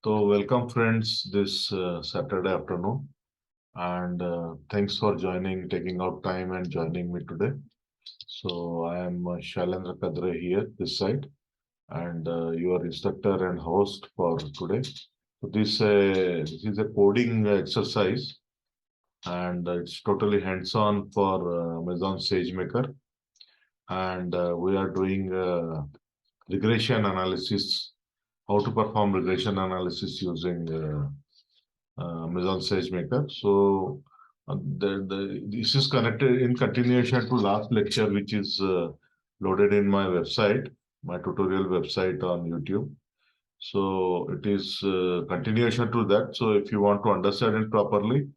So welcome friends this Saturday afternoon and thanks for taking out time and joining me today. So I am Shailendra Kadre here this side and your instructor and host for today. So this is a coding exercise and it's totally hands-on for Amazon SageMaker and we are doing regression analysis, how to perform regression analysis using Amazon SageMaker. So this is connected in continuation to last lecture, which is loaded in my website, my tutorial website on YouTube. So it is continuation to that. So if you want to understand it properly,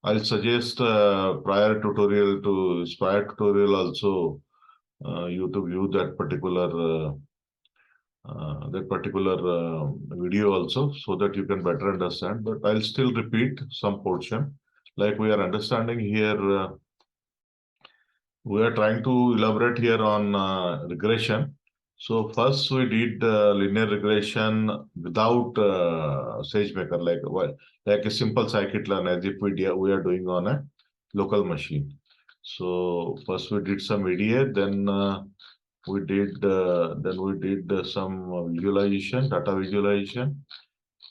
I'll suggest prior tutorial also you to view that particular video also so that you can better understand. But I'll still repeat some portion. Like we are understanding here, we are trying to elaborate here on regression. So first we did linear regression without SageMaker, like a simple scikit-learn as if we are doing on a local machine. So first we did some EDA, then we did some visualization, data visualization.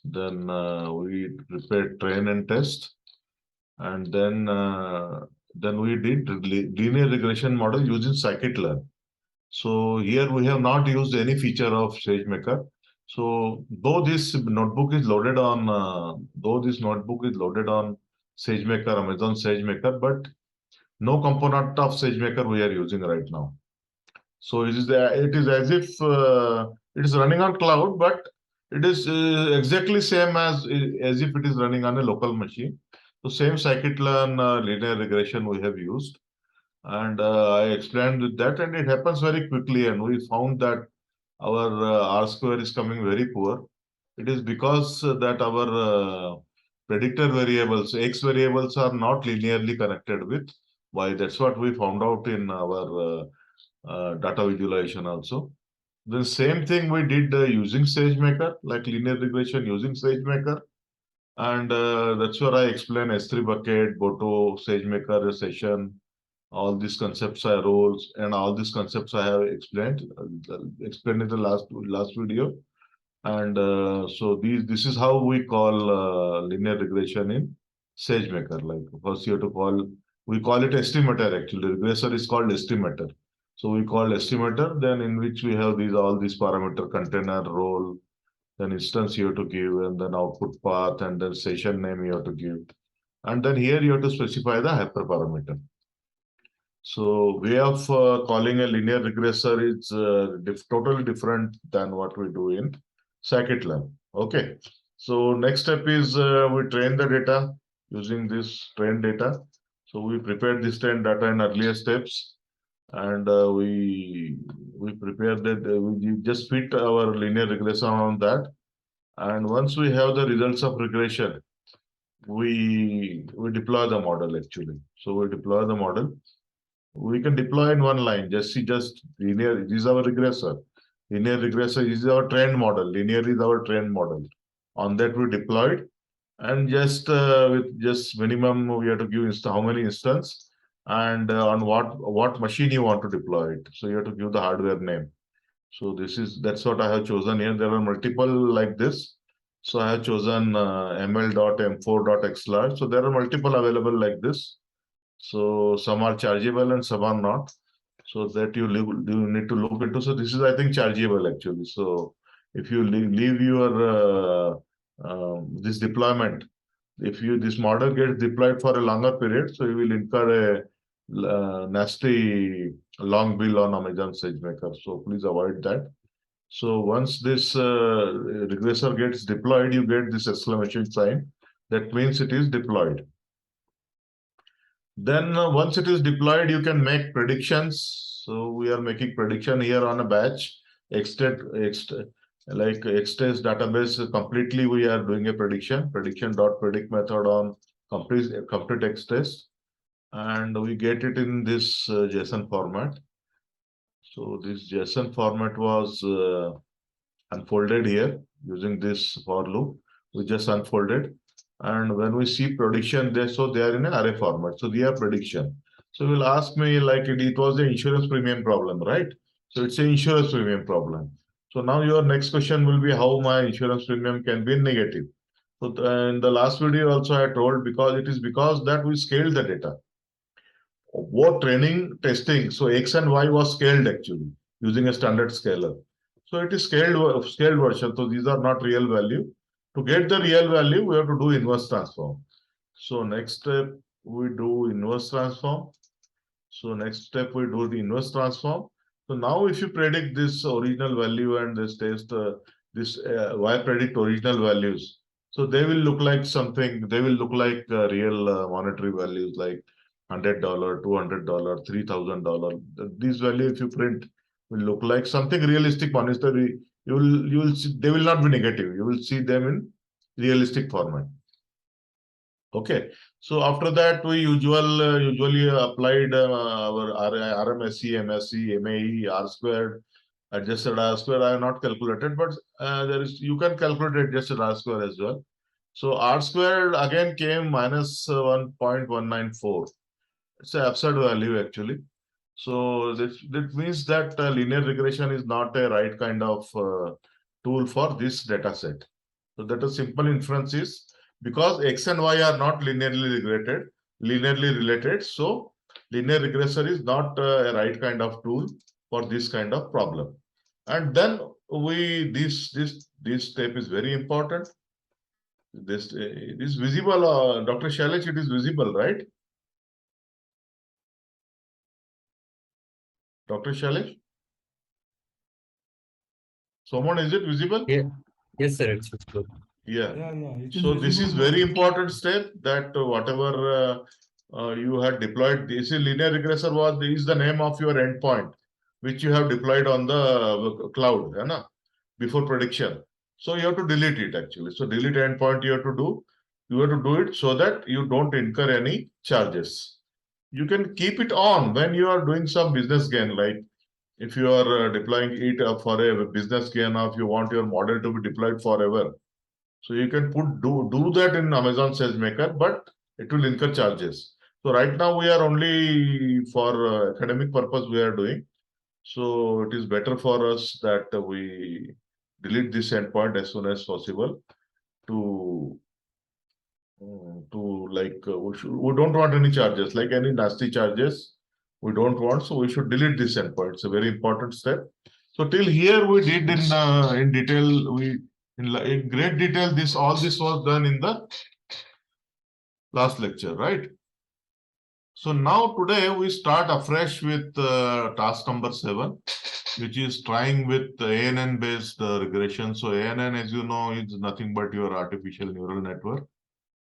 Then we prepared train and test, and then we did linear regression model using scikit-learn. So here we have not used any feature of SageMaker. So though this notebook is loaded on SageMaker, Amazon SageMaker, but no component of SageMaker we are using right now. So it is as if it is running on cloud, but it is exactly same as if it is running on a local machine. So same scikit-learn linear regression we have used, and I explained with that, and it happens very quickly. And we found that our R square is coming very poor. It is because that our predictor variables, X variables, are not linearly connected with Y. That's what we found out in our data visualization also. The same thing we did using SageMaker, like linear regression using SageMaker. And that's where I explain S3 bucket, Boto, SageMaker, session, all these concepts are roles, and all these concepts I have explained in the last video. And so this is how we call linear regression in SageMaker. Like first you have to we call it estimator actually. Regressor is called estimator. So we call estimator, then in which we have all these parameter, container, role, then instance you have to give, and then output path, and then session name you have to give. And then here you have to specify the hyperparameter. So way of calling a linear regressor is totally different than what we do in scikit-learn. Okay. So next step is we train the data using this train data. So we prepared this train data in earlier steps, and we prepare that we just fit our linear regression on that. And once we have the results of regression, we deploy the model actually. So we deploy the model. We can deploy in one line. Just linear. This is our regressor. Linear regressor is our trained model. Linear is our trained model. On that we deployed, and just with just minimum we have to give how many instance, and on what machine you want to deploy it. So you have to give the hardware name. So that's what I have chosen here. There are multiple like this. So I have chosen ml.m4.xlarge. So there are multiple available like this. So some are chargeable and some are not. So that you need to look into. So this is, I think, chargeable actually. So if you leave your this deployment, if this model gets deployed for a longer period, so you will incur a nasty long bill on Amazon SageMaker. So please avoid that. So once this regressor gets deployed, you get this exclamation sign. That means it is deployed. Then once it is deployed, you can make predictions. So we are making prediction here on a batch. Like Xtest database completely, we are doing a prediction.predict method on complete Xtest, and we get it in this JSON format. So this JSON format was unfolded here using this for loop. we just unfolded. And when we see prediction, they are in an array format. So they are prediction. So will ask me like it was the insurance premium problem, right? So it's an insurance premium problem. So now your next question will be how my insurance premium can be negative. So in the last video also I told because that we scaled the data. Both training, testing. So X and Y was scaled actually using a standard scaler. So it is scaled version. So these are not real value. To get the real value, we have to do inverse transform. So next step, we do inverse transform. So next step, we do the inverse transform. So now if you predict this original value and this test, this Y predict original values. So they will look like something, they will look like real monetary values like $100, $200, $3,000. These values, if you print, will look like something realistic monetary. You will see, they will not be negative. You will see them in realistic format. Okay, so after that we usually applied our RMSE, MSE, MAE, R squared, adjusted R square. I have not calculated, but there is you can calculate adjusted R square as well. So R squared again came minus 1.194. It's an absurd value actually. So that means that linear regression is not a right kind of tool for this data set. So that a simple inference is because X and Y are not linearly related. So linear regressor is not a right kind of tool for this kind of problem. And then this step is very important. This it is visible, Dr. Shailesh, it is visible, right? Dr. Shailesh? Someone, is it visible? Yeah. Yes, sir. It's good. Yeah. It is So this is visible very now. important step that whatever you had deployed, this is linear regressor is the name of your endpoint, which you have deployed on the cloud, before prediction. So you have to delete it actually. So delete endpoint you have to do. You have to do it so that you don't incur any charges. You can keep it on when you are doing some business gain, like if you are deploying it for a business gain, or if you want your model to be deployed forever. So you can do that in Amazon SageMaker, but it will incur charges. So right now we are only for academic purpose we are doing. So it is better for us that we delete this endpoint as soon as possible to we don't want any charges, like any nasty charges we don't want. So we should delete this endpoint. It's a very important step. So till here we did in detail. In great detail, all this was done in the last lecture, right? So now today we start afresh with task number 7, which is trying with ANN based regression. So ANN, as you know, is nothing but your artificial neural network.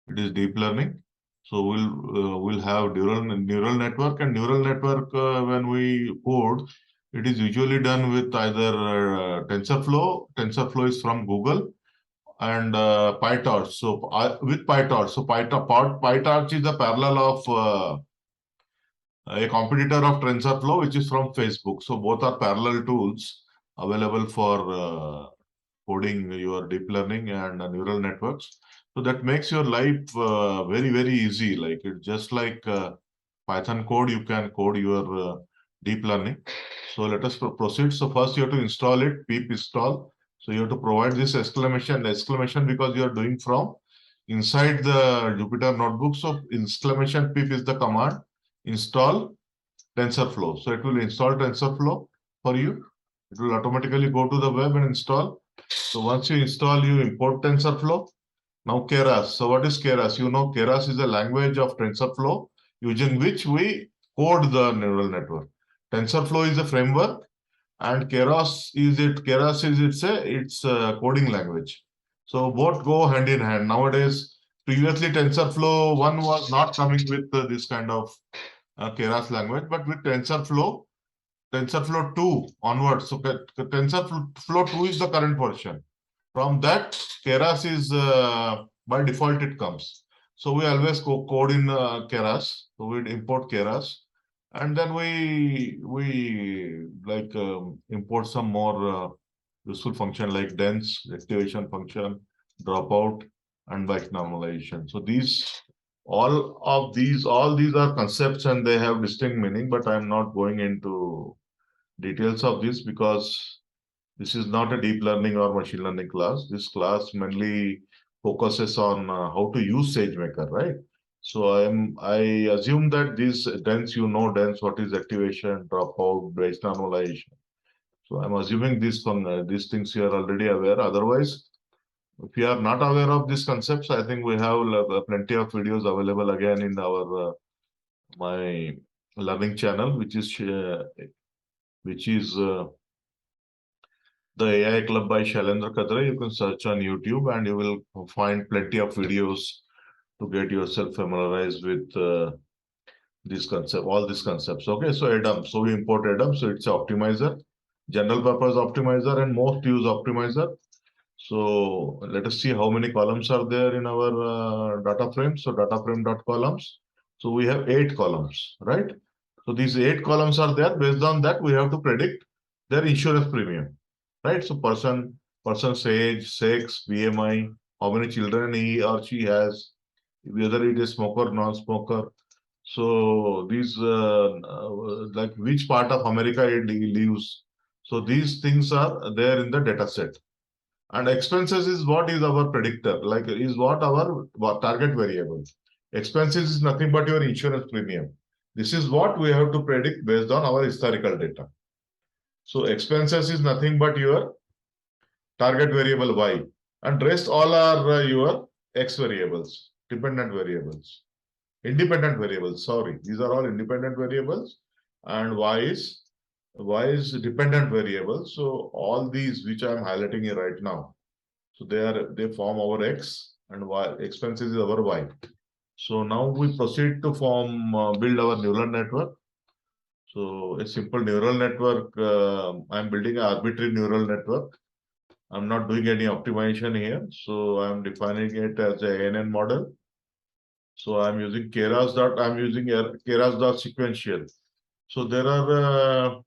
It is deep learning. So we'll have neural network, and neural network when we code, it is usually done with either TensorFlow. TensorFlow is from Google, and PyTorch. So with PyTorch, so PyTorch is the parallel of a competitor of TensorFlow, which is from Facebook. So both are parallel tools available for coding your deep learning and neural networks. So that makes your life very, very easy. Like it's just like Python code, you can code your deep learning. So let us proceed. So first you have to install it, pip install. So you have to provide this exclamation because you are doing from inside the Jupyter notebook. So exclamation pip is the command, install TensorFlow. So it will install TensorFlow for you. It will automatically go to the web and install. So once you install, you import TensorFlow. Now Keras. So what is Keras? You know, Keras is a language of TensorFlow using which we code the neural network. TensorFlow is a framework, and Keras is it's a coding language. So both go hand in hand. Nowadays, previously TensorFlow 1 was not coming with this kind of Keras language, but with TensorFlow 2 onwards. So TensorFlow 2 is the current version. From that, Keras is by default it comes. So we always code in Keras. So we import Keras, and then we import some more useful function like dense activation function, dropout, and Weiss normalization. So all these are concepts and they have distinct meaning, but I'm not going into details of this because this is not a deep learning or machine learning class. This class mainly focuses on how to use SageMaker, right? So I assume that these dense, dense, what is activation, dropout, Bayes normalization. So I'm assuming these things you are already aware. Otherwise, if you are not aware of these concepts, I think we have plenty of videos available again in our my learning channel, which is the AI Club by Shailendra Kadre. You can search on YouTube and you will find plenty of videos to get yourself familiarized with all these concepts. Okay, so ADAM. So we import ADAM. So it's an optimizer, general purpose optimizer, and most used optimizer. So let us see how many columns are there in our data frame. So data frame dot columns. So we have 8 columns, right? So these 8 columns are there. Based on that, we have to predict their insurance premium, right? So person's age, sex, BMI, how many children he or she has, whether it is smoker, non-smoker. So these like which part of America it lives. So these things are there in the data set. And expenses is what is our predictor, like is what our target variable. Expenses is nothing but your insurance premium. This is what we have to predict based on our historical data. So expenses is nothing but your target variable y, and rest all are your x variables, dependent variables, independent variables. Sorry, these are all independent variables, and y is dependent variables. So all these which I am highlighting here right now, so they form our x, and y expenses is our y. So now we proceed to build our neural network. So a simple neural network, I'm building an arbitrary neural network. I'm not doing any optimization here. So I'm defining it as a ANN model. So I'm using Keras dot sequential. So there are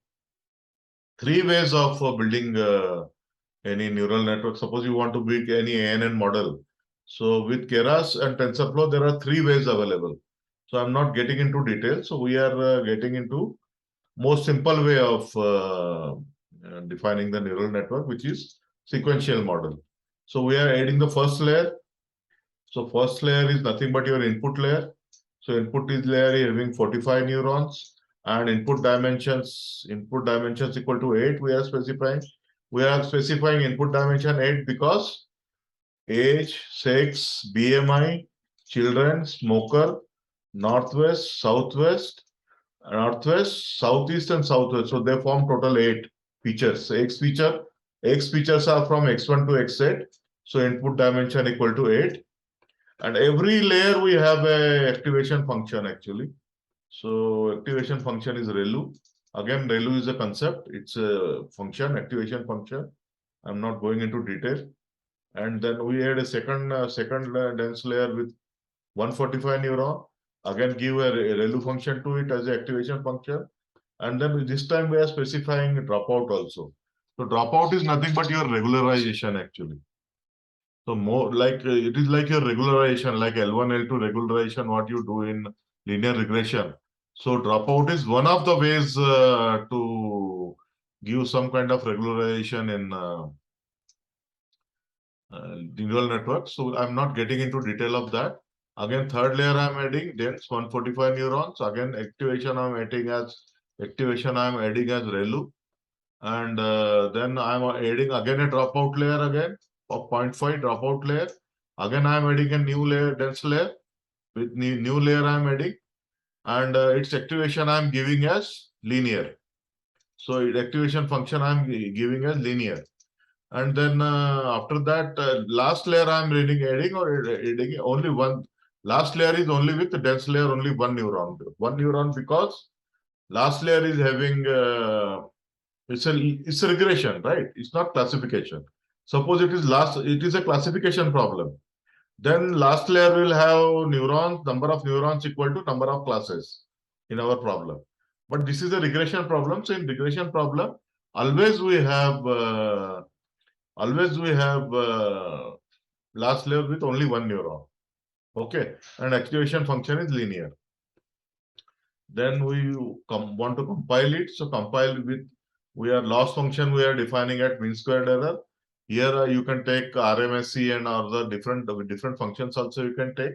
3 ways of building any neural network. Suppose you want to build any ANN model. So with Keras and TensorFlow, there are 3 ways available. So I'm not getting into details. So we are getting into most simple way of defining the neural network, which is sequential model. So we are adding the first layer. So first layer is nothing but your input layer. So input is layer having 45 neurons, and input dimensions equal to 8. We are specifying input dimension 8 because age, sex, BMI, children, smoker, northwest, southeast, and southwest. So they form total 8 features. X features are from x1 to x8. So input dimension equal to 8. And every layer we have a activation function actually. So activation function is ReLU. Again, ReLU is a concept. It's a function, activation function. I'm not going into detail. And then we add a second dense layer with 145 neuron. Again, give a ReLU function to it as an activation function. And then this time we are specifying dropout also. So dropout is nothing but your regularization actually. So more like it is like your regularization, like L1, L2 regularization, what you do in linear regression. So dropout is one of the ways to give some kind of regularization in neural network. So I'm not getting into detail of that. Again, third layer I'm adding dense 145 neurons. Again, activation I'm adding as ReLU. And then I'm adding again a dropout layer again of 0.5 dropout layer. Again, I'm adding a new layer, dense layer. With new layer I'm adding. And its activation I'm giving as linear. So activation function I'm giving as linear. And then after that, last layer I'm adding only one. Last layer is only with the dense layer, only one neuron. One neuron because last layer is having it's a regression, right? It's not classification. Suppose it is a classification problem. Then last layer will have number of neurons equal to number of classes in our problem. But this is a regression problem. So in regression problem, always we have last layer with only one neuron. Okay, and activation function is linear. Then we want to compile it. So compile with loss function we are defining at mean squared error. Here you can take RMSE and other different functions also you can take.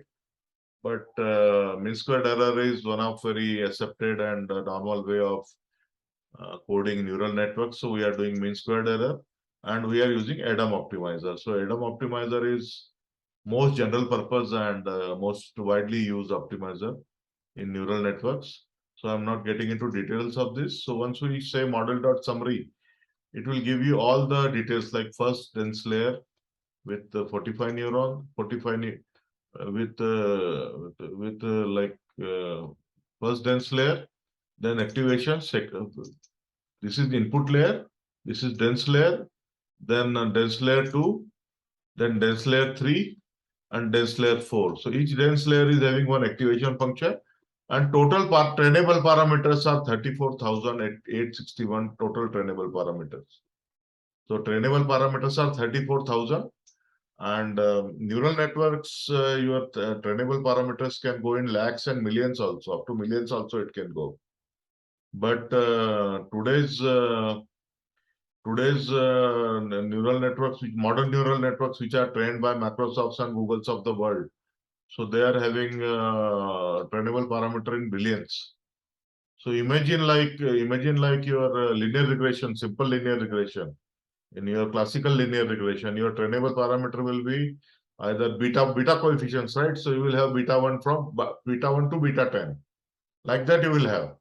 But mean squared error is one of very accepted and normal way of coding neural networks. So we are doing mean squared error, and we are using ADAM optimizer. So ADAM optimizer is most general purpose and most widely used optimizer in neural networks. So I'm not getting into details of this. So once we say model.summary, it will give you all the details like first dense layer with 45 neuron, 45 with first dense layer, then activation. This is the input layer. This is dense layer. Then dense layer 2. Then dense layer 3 and dense layer 4. So each dense layer is having one activation function, and total trainable parameters are 34,861 total trainable parameters. So trainable parameters are 34,000, and neural networks, your trainable parameters can go in lakhs and millions also, up to millions also it can go. But today's neural networks, modern neural networks, which are trained by Microsofts and Googles of the world, so they are having trainable parameter in billions. So imagine like your linear regression, simple linear regression. In your classical linear regression, your trainable parameter will be either beta coefficients, right? So you will have beta 1 from beta 1 to beta 10. Like that you will have.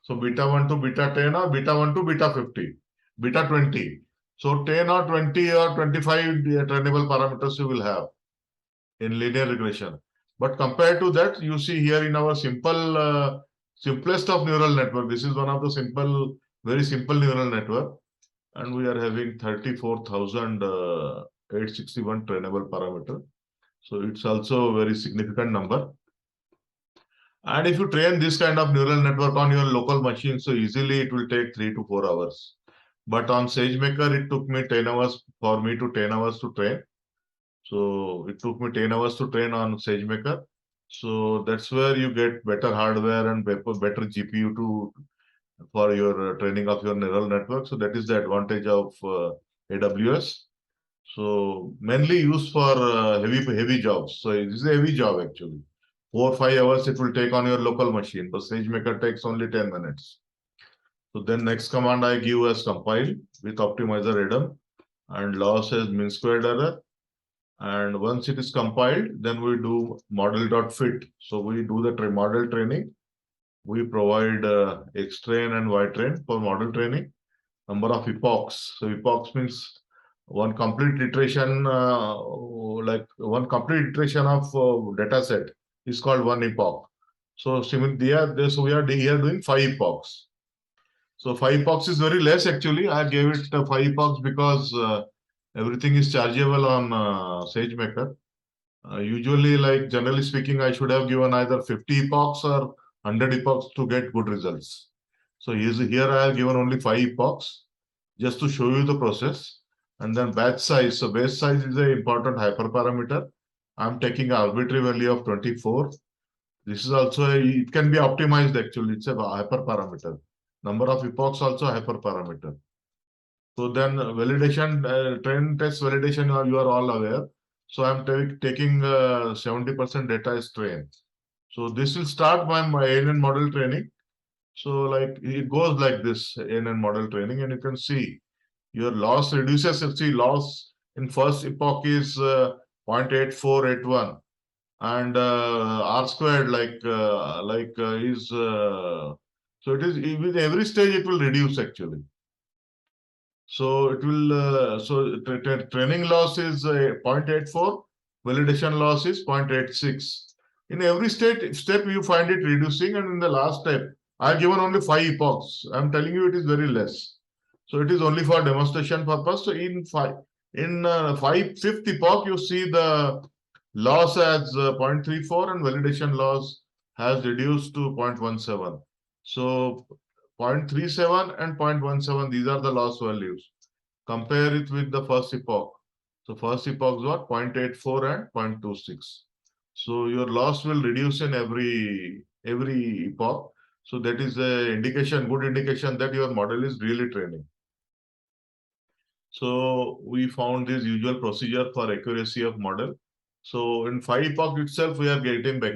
So beta 1 to beta 10 or beta 1 to beta 50, beta 20. So 10 or 20 or 25 trainable parameters you will have in linear regression. But compared to that, you see here in our simplest of neural network, this is one of the very simple neural network, and we are having 34,861 trainable parameter. So it's also a very significant number. And if you train this kind of neural network on your local machine, so easily it will take 3 to 4 hours. But on SageMaker, it took me 10 hours for me to 10 hours to train. So it took me 10 hours to train on SageMaker. So that's where you get better hardware and better GPU for your training of your neural network. So that is the advantage of AWS. So mainly used for heavy jobs. So it is a heavy job actually. 4 or 5 hours it will take on your local machine, but SageMaker takes only 10 minutes. So then next command I give as compile with optimizer ADAM, and loss as mean squared error. And once it is compiled, then we do model.fit. So we do the model training. We provide X train and Y train for model training. Number of epochs. So epochs means one complete iteration, like one complete iteration of data set is called one epoch. So we are here doing 5 epochs. So 5 epochs is very less actually. I gave it 5 epochs because everything is chargeable on SageMaker. Usually, like generally speaking, I should have given either 50 epochs or 100 epochs to get good results. So here I have given only 5 epochs just to show you the process. And then batch size. So batch size is an important hyperparameter. I'm taking an arbitrary value of 24. This is also it can be optimized actually. It's a hyperparameter. Number of epochs also hyperparameter. So then validation, train test validation, you are all aware. So I'm taking 70% data is trained. So this will start my ANN model training. So like it goes like this ANN model training, and you can see your loss reduces. You see loss in first epoch is 0.8481, and R squared is so it is with every stage it will reduce actually. So it will training loss is 0.84, validation loss is 0.86. In every step you find it reducing, and in the last step, I've given only 5 epochs. I'm telling you it is very less. So it is only for demonstration purpose. So in fifth epoch, you see the loss as 0.34 and validation loss has reduced to 0.17. So 0.37 and 0.17, these are the loss values. Compare it with the first epoch. So first epochs were 0.84 and 0.26. So your loss will reduce in every epoch. So that is a indication, good indication that your model is really training. So we found this usual procedure for accuracy of model. So in 5 epoch itself, we are getting back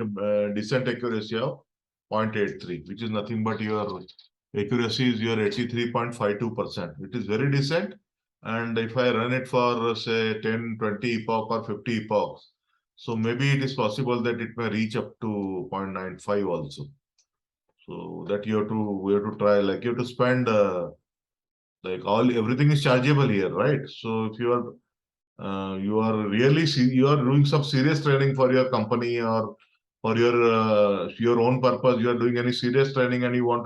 decent accuracy of 0.83, which is nothing but your accuracy is your 83.52%. It is very decent. And if I run it for say 10, 20 epoch or 50 epochs, so maybe it is possible that it may reach up to 0.95 also. So that we have to try, like you have to spend like everything is chargeable here, right? So if you are really you are doing some serious training for your company or for your own purpose, you are doing any serious training and you are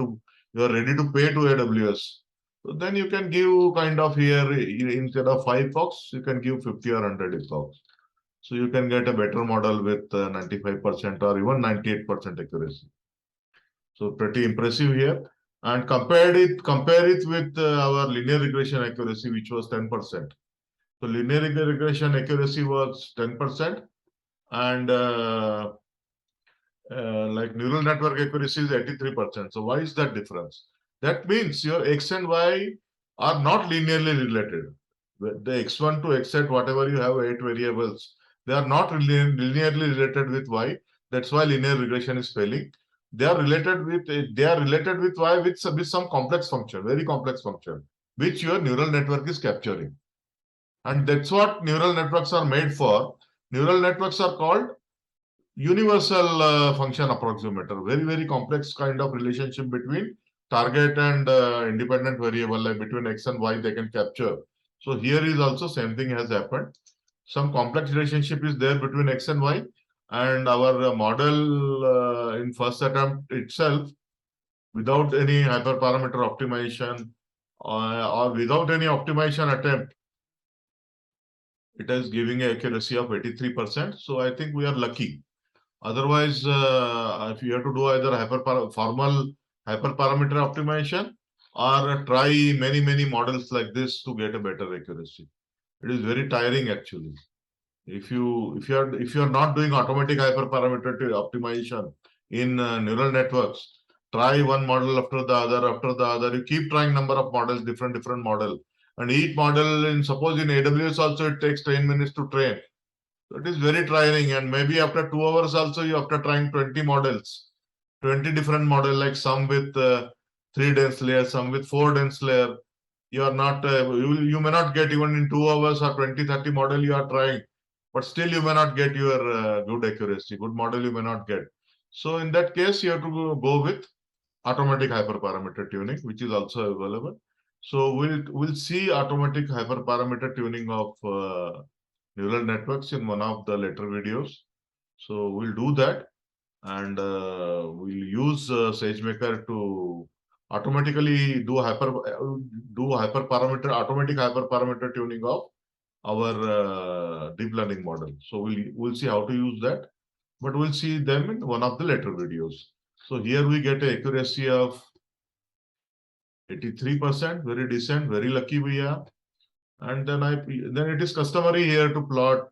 ready to pay to AWS. So then you can give kind of here instead of 5 epochs, you can give 50 or 100 epochs. So you can get a better model with 95% or even 98% accuracy. So pretty impressive here. And compare it with our linear regression accuracy, which was 10%. So linear regression accuracy was 10%, and like neural network accuracy is 83%. So why is that difference? That means your x and y are not linearly related. The x1 to x8, whatever you have 8 variables, they are not linearly related with y. That's why linear regression is failing. They are related with y with some complex function, very complex function, which your neural network is capturing. And that's what neural networks are made for. Neural networks are called universal function approximator. Very, very complex kind of relationship between target and independent variable, like between x and y they can capture. So here is also same thing has happened. Some complex relationship is there between x and y, and our model in first attempt itself, without any hyperparameter optimization or without any optimization attempt, it is giving an accuracy of 83%. So I think we are lucky. Otherwise, if you have to do either formal hyperparameter optimization or try many models like this to get a better accuracy. It is very tiring actually. If you are not doing automatic hyperparameter optimization in neural networks, try one model after the other. You keep trying number of models, different model, and each model in suppose in AWS also it takes 10 minutes to train. So it is very tiring, and maybe after 2 hours also you after trying 20 models, 20 different model, like some with 3 dense layer, some with 4 dense layer. You are not you may not get even in 2 hours or 20-30 model you are trying, but still you may not get your good accuracy, good model you may not get. So in that case you have to go with automatic hyperparameter tuning, which is also available. So we'll see automatic hyperparameter tuning of neural networks in one of the later videos. So we'll do that, and we'll use SageMaker to automatically do automatic hyperparameter tuning of our deep learning model. So we'll see how to use that, but we'll see them in one of the later videos. So here we get an accuracy of 83%, very decent, very lucky we are. And then it is customary here to plot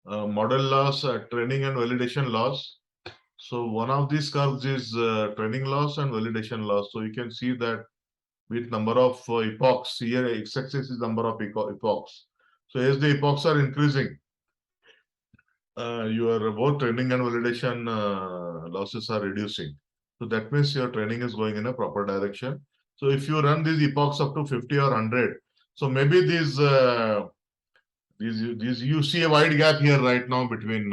model loss, training and validation loss. So one of these curves is training loss and validation loss. So you can see that with number of epochs, here x-axis is number of epochs. So as the epochs are increasing, your both training and validation losses are reducing. So that means your training is going in a proper direction. So if you run these epochs up to 50 or 100, so maybe these you see a wide gap here right now between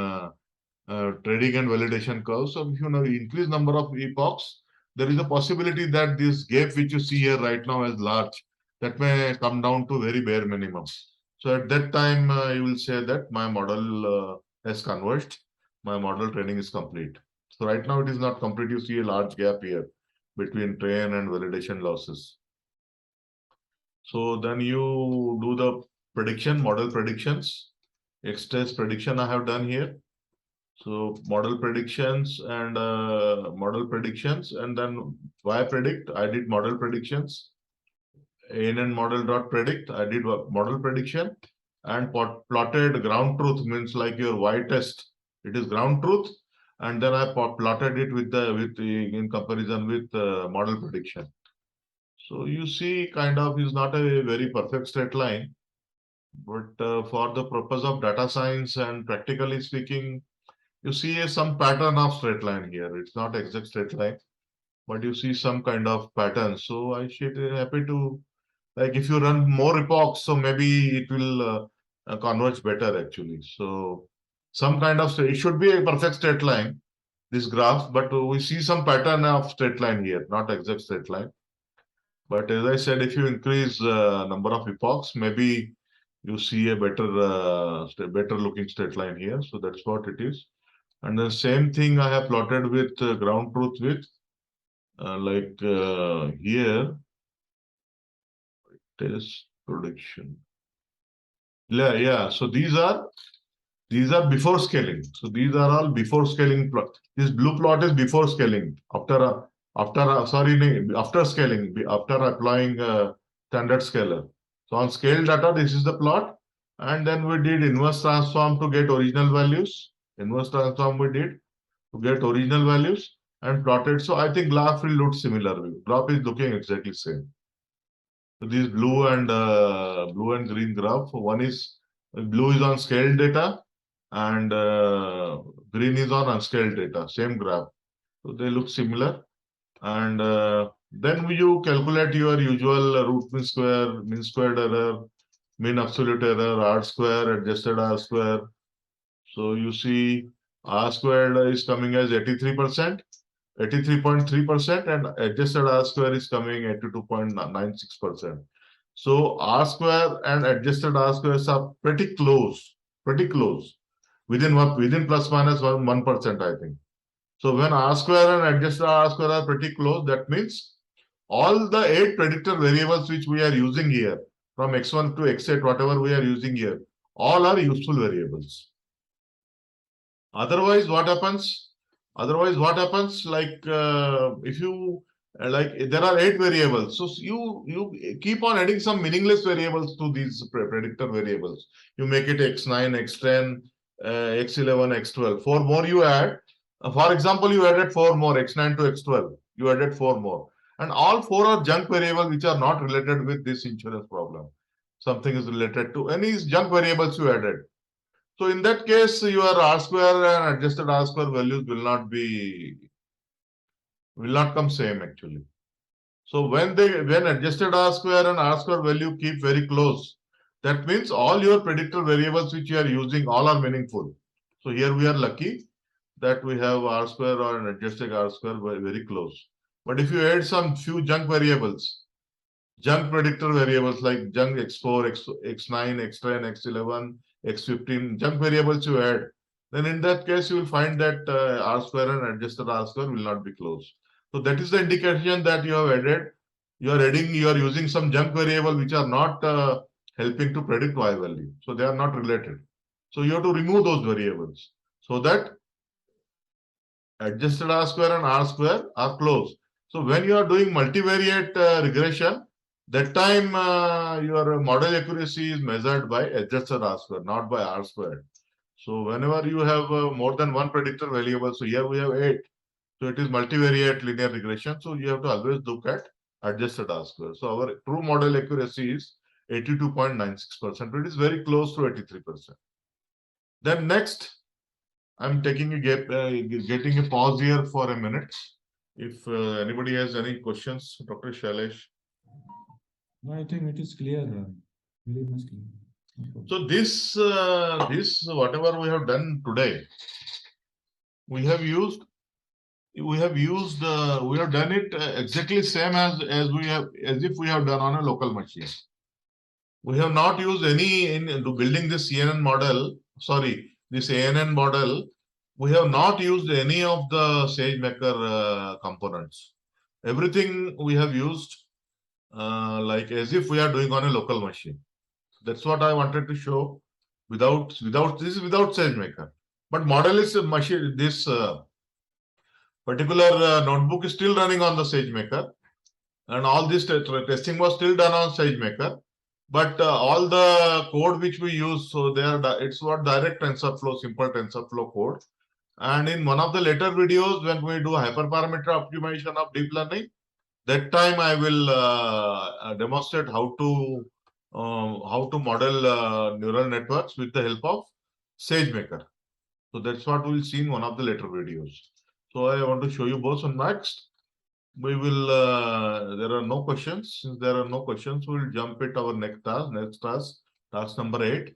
trading and validation curves. So if you increase number of epochs, there is a possibility that this gap which you see here right now is large, that may come down to very bare minimum. So at that time, you will say that my model has converged, my model training is complete. So right now it is not complete. You see a large gap here between train and validation losses. So then you do the prediction, model predictions, X-test prediction I have done here. So model predictions, and then Y predict, I did model predictions. ANN model dot predict, I did model prediction. and plotted ground truth, means like your Y test, it is ground truth, and then I plotted it in comparison with model prediction. So you see, kind of is not a very perfect straight line, but for the purpose of data science and practically speaking, you see some pattern of straight line here. It's not exact straight line, but you see some kind of pattern. So I should be happy to, like, if you run more epochs, so maybe it will converge better actually. So some kind of, it should be a perfect straight line, this graph, but we see some pattern of straight line here, not exact straight line. But as I said, if you increase number of epochs, maybe you see a better looking straight line here. So that's what it is. And the same thing I have plotted with ground truth with here, test prediction. Yeah. So these are before scaling. So these are all before scaling plot. This blue plot is before scaling. After scaling, after applying standard scaler. So on scale data, this is the plot, and then we did inverse transform to get original values. Inverse transform we did to get original values and plotted. So I think graph will look similar. Graph is looking exactly same. So these blue and green graph. One is blue is on scaled data, and green is on unscaled data. Same graph. So they look similar. And then you calculate your usual root mean squared error, mean absolute error, R square, adjusted R square. So you see R squared is coming as 83%, 83.3%, and adjusted R square is coming 82.96%. So R square and adjusted R squares are pretty close, within plus minus 1%, I think. So when R square and adjusted R square are pretty close, that means all the 8 predictor variables which we are using here, from x1 to x8, whatever we are using here, all are useful variables. Otherwise, what happens? Like if you there are 8 variables, so you keep on adding some meaningless variables to these predictor variables. You make it x9, x10, x11, x12. 4 more you add. For example, you added 4 more, x9 to x12. You added 4 more, and all 4 are junk variables which are not related with this insurance problem. Something is related to any junk variables you added. So in that case, your R square and adjusted R square values will not come same actually. So when adjusted R square and R square value keep very close, that means all your predictor variables which you are using all are meaningful. So here we are lucky that we have R square or an adjusted R square very close. But if you add some few junk predictor variables like junk x4, x9, x10, x11, x15, junk variables you add, then in that case you will find that R square and adjusted R square will not be close. So that is the indication that you have added. You are using some junk variable which are not helping to predict Y value. So they are not related. So you have to remove those variables so that adjusted R square and R square are close. So when you are doing multivariate regression, that time your model accuracy is measured by adjusted R square, not by R squared. So whenever you have more than one predictor variable, so here we have 8. So it is multivariate linear regression. So you have to always look at adjusted R square. So our true model accuracy is 82.96%. It is very close to 83%. Then next, I'm taking getting a pause here for a minute. If anybody has any questions, Dr. Shailesh. No, I think it is clear, very much clear. So this whatever we have done today, we have done it exactly same as if we have done on a local machine. We have not used any in building this CNN model. Sorry, this ANN model. We have not used any of the SageMaker components. Everything we have used like as if we are doing on a local machine. That's what I wanted to show. Without SageMaker, but model is a machine. This particular notebook is still running on the SageMaker, and all this testing was still done on SageMaker. but all the code which we use, so it's what direct TensorFlow, simple TensorFlow code. And in one of the later videos, when we do hyperparameter optimization of deep learning, that time I will demonstrate how to model neural networks with the help of SageMaker. So that's what we'll see in one of the later videos. So I want to show you both. On next, we will. There are no questions. Since there are no questions, we'll jump at our next task. Task number 8.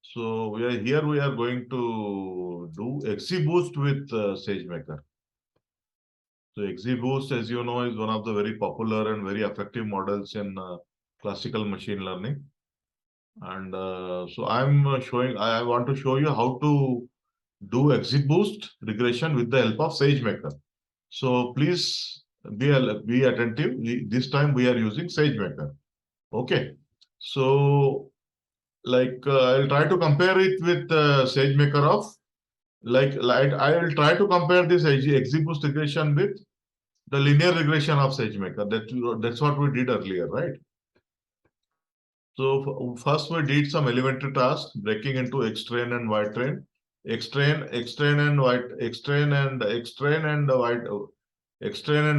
So we are here. We are going to do XGBoost with SageMaker. So XGBoost, as you know, is one of the very popular and very effective models in classical machine learning. And so I want to show you how to do XGBoost regression with the help of SageMaker. So please be attentive. This time we are using SageMaker. Okay. So I'll try to compare it with SageMaker of I will try to compare this XGBoost regression with the linear regression of SageMaker. That's what we did earlier, right? So first we did some elementary tasks, breaking into X-train and Y-train, X-train and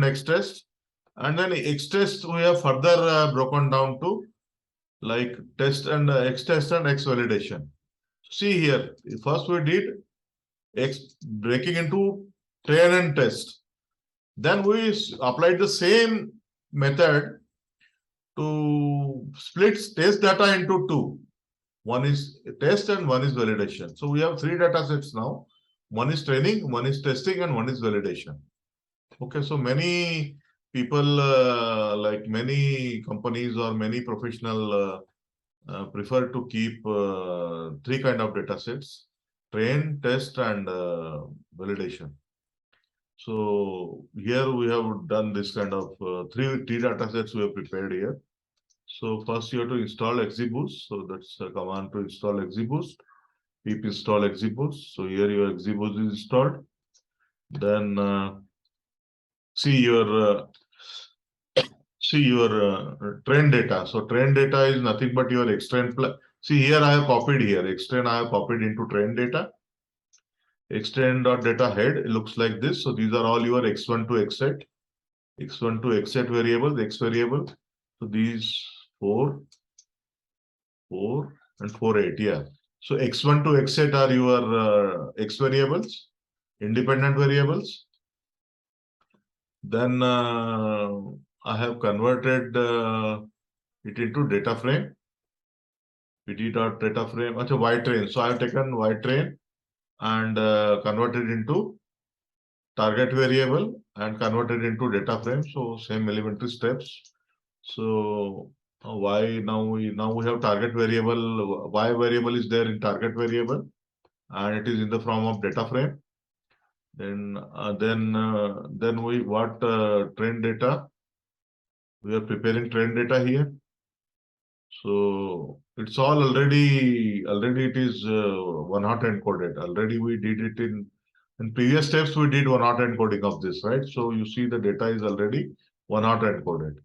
X-test, and then X-test we have further broken down to like test and X-test and X-validation. See here, first we did breaking into train and test. Then we applied the same method to split test data into two. One is test and one is validation. So we have 3 data sets now. One is training, one is testing, and one is validation. Okay, so many people, like many companies or many professional prefer to keep 3 kind of data sets: train, test, and validation. So here we have done this kind of 3 data sets we have prepared here. So first you have to install XGBoost. So that's the command to install XGBoost. Pip install XGBoost. So here your XGBoost is installed. Then see your train data. So train data is nothing but your X-train. See here I have copied here. X-train I have copied into train data. X-train.data head, it looks like this. So these are all your X1 to X8. X1 to X8 variables, X variable. So these 4, 4, and 4, 8. Yeah. So X1 to X8 are your X variables, independent variables. Then I have converted it into data frame. PD.data frame. Achha, Y train. So I have taken Y train and converted into target variable and converted into data frame. So same elementary steps. So y now we have target variable. Y variable is there in target variable, and it is in the form of data frame. Then we what train data. We are preparing train data here. So it's all already it is one hot encoded. Already we did it in previous steps. We did one hot encoding of this, right? So you see the data is already one hot encoded.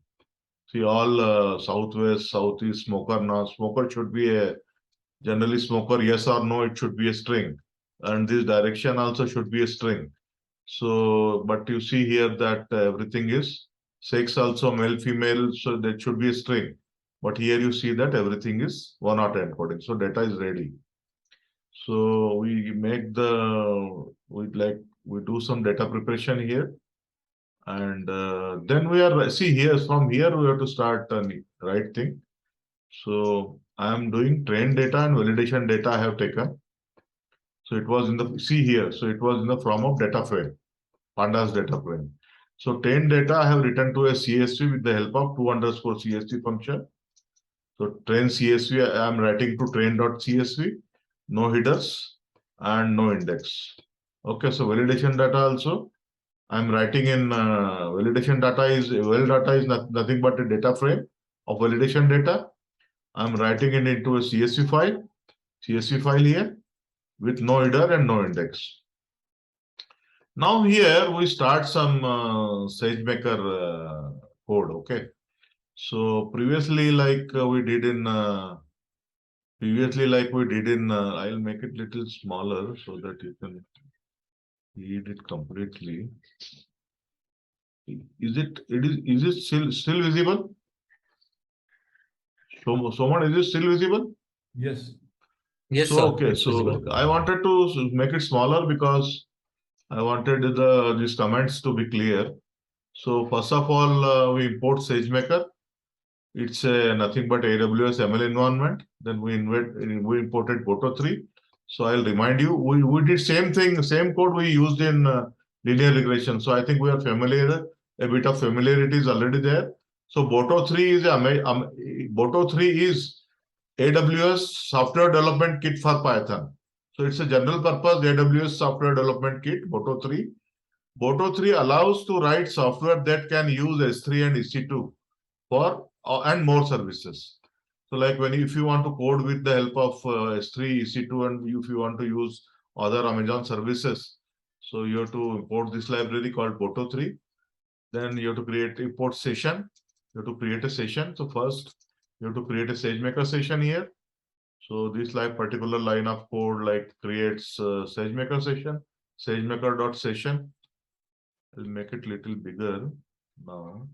See all southwest, southeast, smoker. Now smoker should be a generally smoker, yes or no, it should be a string, and this direction also should be a string. So but you see here that everything is sex also male female, so that should be a string. But here you see that everything is one hot encoding. So data is ready. So we make we do some data preparation here. And then we are, see here, from here we have to start the right thing. So I am doing train data and validation data I have taken. So it was in the, see here, so it was in the form of data frame, pandas data frame. So train data I have written to a CSV with the help of 2_CSV function. So train CSV I am writing to train.csv, no headers and no index. Okay, so validation data also I'm writing in validation data is nothing but a data frame of validation data. I'm writing it into a CSV file here with no header and no index. Now here we start some SageMaker code. Okay, So previously, like we did in I'll make it little smaller so that you can read it completely. Is it still visible? So, someone, is it still visible? Yes. Yes, So sir. okay, It's so visible. I wanted to make it smaller because I wanted these comments to be clear. So first of all, we import SageMaker. It's nothing but AWS ML environment. Then we imported Boto 3. So I'll remind you, we did same thing, same code we used in linear regression. So I think we are familiar, a bit of familiarity is already there. So Boto 3 is Boto 3 is AWS software development kit for Python. So it's a general purpose AWS software development kit, Boto 3. Boto 3 allows to write software that can use S3 and EC2 for and more services. So like if you want to code with the help of S3, EC2, and if you want to use other Amazon services, so you have to import this library called Boto 3. Then you have to create import session. You have to create a session. So first you have to create a SageMaker session here. So this particular line of code like creates SageMaker session, SageMaker.session. I'll make it little bigger now.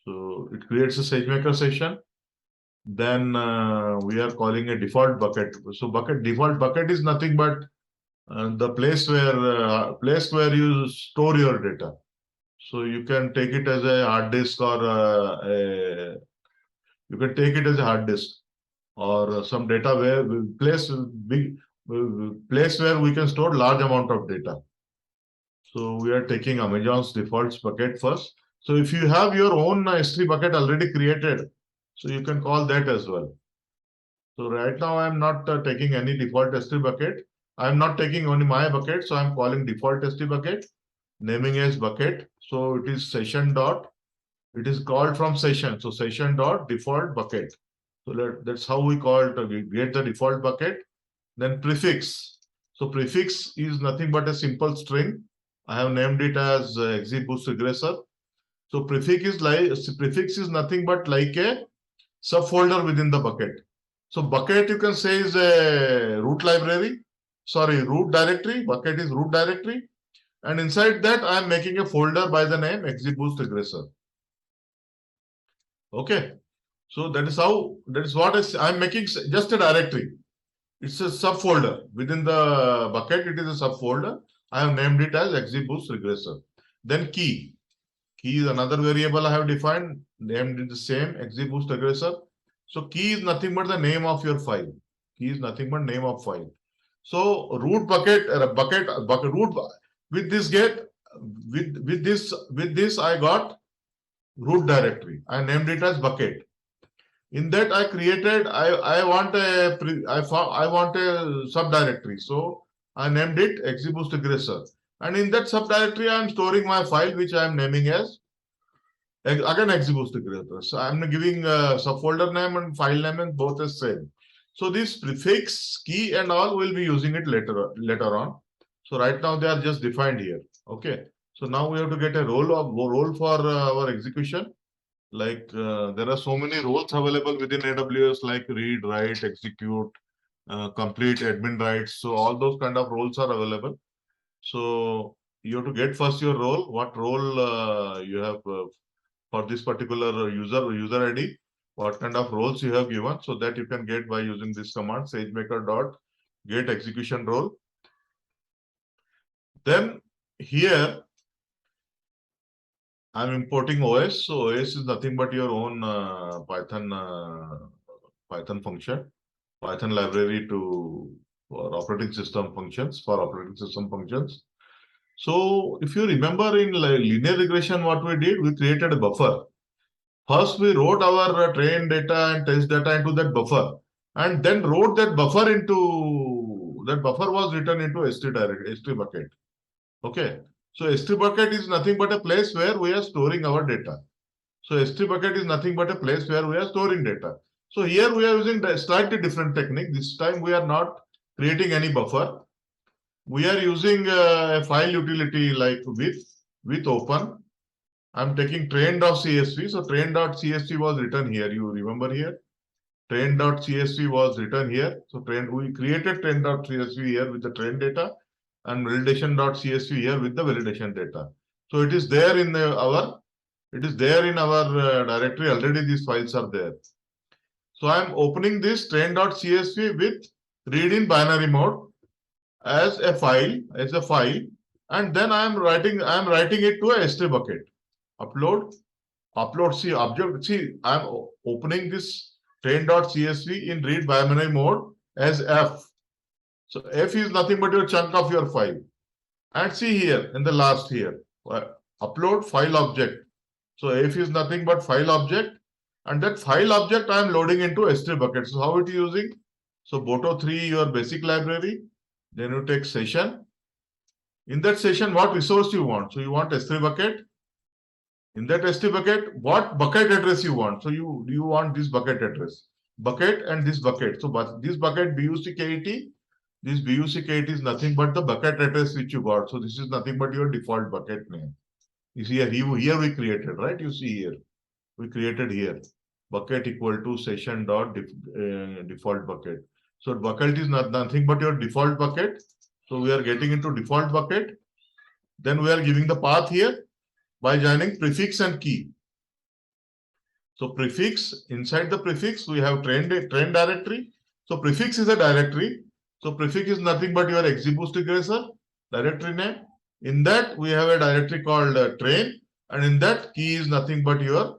So it creates a SageMaker session. Then we are calling a default bucket. So default bucket is nothing but the place where you store your data. So you can take it as a hard disk or you can take it as a hard disk or some data where big place where we can store large amount of data. So we are taking Amazon's defaults bucket first. So if you have your own S3 bucket already created, so you can call that as well. So right now I'm not taking any default S3 bucket. I'm not taking only my bucket. So I'm calling default S3 bucket, naming as bucket. So it is session dot. It is called from session. So session dot default bucket. So that's how we call it. We get the default bucket. Then prefix. So prefix is nothing but a simple string. I have named it as XGBoost regressor. So prefix is nothing but like a subfolder within the bucket. So bucket you can say is a root library. Sorry, root directory. Bucket is root directory. And inside that I am making a folder by the name XGBoost regressor. Okay. So that is what I'm making just a directory. It's a subfolder. Within the bucket, it is a subfolder. I have named it as XGBoost regressor. Then key. Key is another variable I have defined, named it the same XGBoost regressor. So key is nothing but the name of your file. Key is nothing but name of file. So root bucket root with this get with this I got root directory. I named it as bucket. In that I created I want a subdirectory. So I named it XGBoost regressor. And in that subdirectory I am storing my file which I am naming as again XGBoost regressor. So I am giving subfolder name and file name and both is same. So this prefix, key and all will be using it later on. So right now they are just defined here. Okay. So now we have to get a role for our execution. Like there are so many roles available within AWS like read, write, execute, complete, admin rights. So all those kind of roles are available. So you have to get first your role, what role you have for this particular user ID, what kind of roles you have given, so that you can get by using this command SageMaker dot get execution role. Then here I'm importing OS. So OS is nothing but your own Python function, Python library for operating system functions. So if you remember in linear regression, what we did, we created a buffer. First, we wrote our train data and test data into that buffer, and then wrote that buffer was written into S3 bucket. Okay. So S3 bucket is nothing but a place where we are storing our data. So S3 bucket is nothing but a place where we are storing data. So here we are using a slightly different technique. This time we are not creating any buffer. We are using a file utility like with open. I'm taking train.csv. So train.csv was written here. You remember here? Train.csv was written here. So we created train.csv here with the train data and validation.csv here with the validation data. So it is there in our directory already. These files are there. So I'm opening this train.csv with read in binary mode as a file, and then I'm writing it to a S3 bucket. Upload. See object. See, I'm opening this train.csv in read binary mode as F. So F is nothing but your chunk of your file. And see here in the last here, upload file object. So F is nothing but file object, and that file object I am loading into S3 bucket. So how it is using? So Boto3, your basic library. Then you take session. In that session, what resource you want? So you want S3 bucket. In that S3 bucket, what bucket address you want? So you want this bucket address, bucket and this bucket. So but this bucket BUCKET, this BUCKET is nothing but the bucket address which you got. So this is nothing but your default bucket name. You see here we created, right? You see here, we created here bucket equal to session dot default bucket. So bucket is nothing but your default bucket. So we are getting into default bucket. Then we are giving the path here by joining prefix and key. So prefix, inside the prefix, we have train directory. So prefix is a directory. So prefix is nothing but your XGBoost regressor directory name. In that, we have a directory called train. And in that, key is nothing but your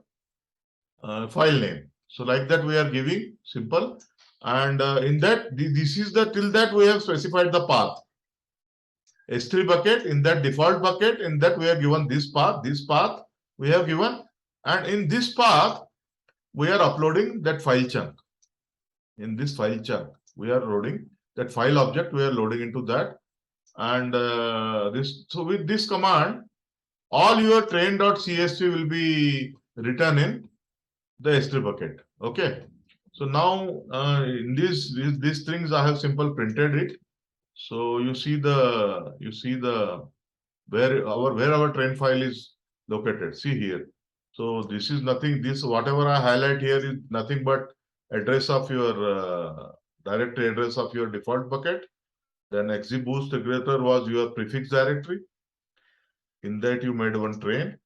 file name. So like that, we are giving simple. And in that, this is the till that we have specified the path. S3 bucket, in that default bucket, in that we have given this path we have given, and in this path we are uploading that file chunk. In this file chunk, we are loading that file object, we are loading into that. And so with this command, all your train.csv will be written in the S3 bucket. Okay. So now in these things I have simple printed it. So you see where our train file is located. See here. So this is nothing. This whatever I highlight here is nothing but address of your directory address of your default bucket. Then XGBoost regressor was your prefix directory. In that you made one train,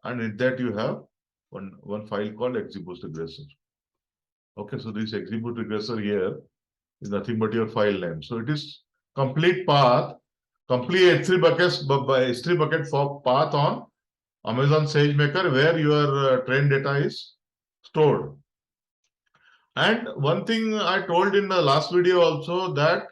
and in that you have one file called XGBoost regressor. Okay, so this XGBoost regressor here is nothing but your file name. So it is complete path, complete S3 bucket for path on Amazon SageMaker where your train data is stored. And one thing I told in the last video also, that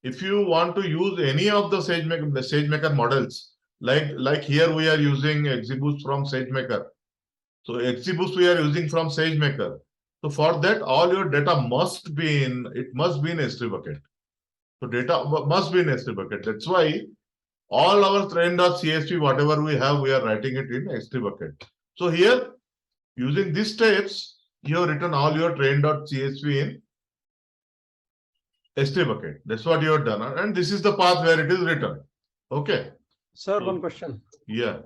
if you want to use any of the SageMaker models, like here we are using XGBoost from SageMaker. So XGBoost we are using from SageMaker. So for that, all your data must be in S3 bucket. So data must be in S3 bucket. That's why all our train.csv, whatever we have, we are writing it in S3 bucket. So here, using these steps, you have written all your train.csv in S3 bucket. That's what you have done. And this is the path where it is written. Okay. Sir, So, one question. Yeah.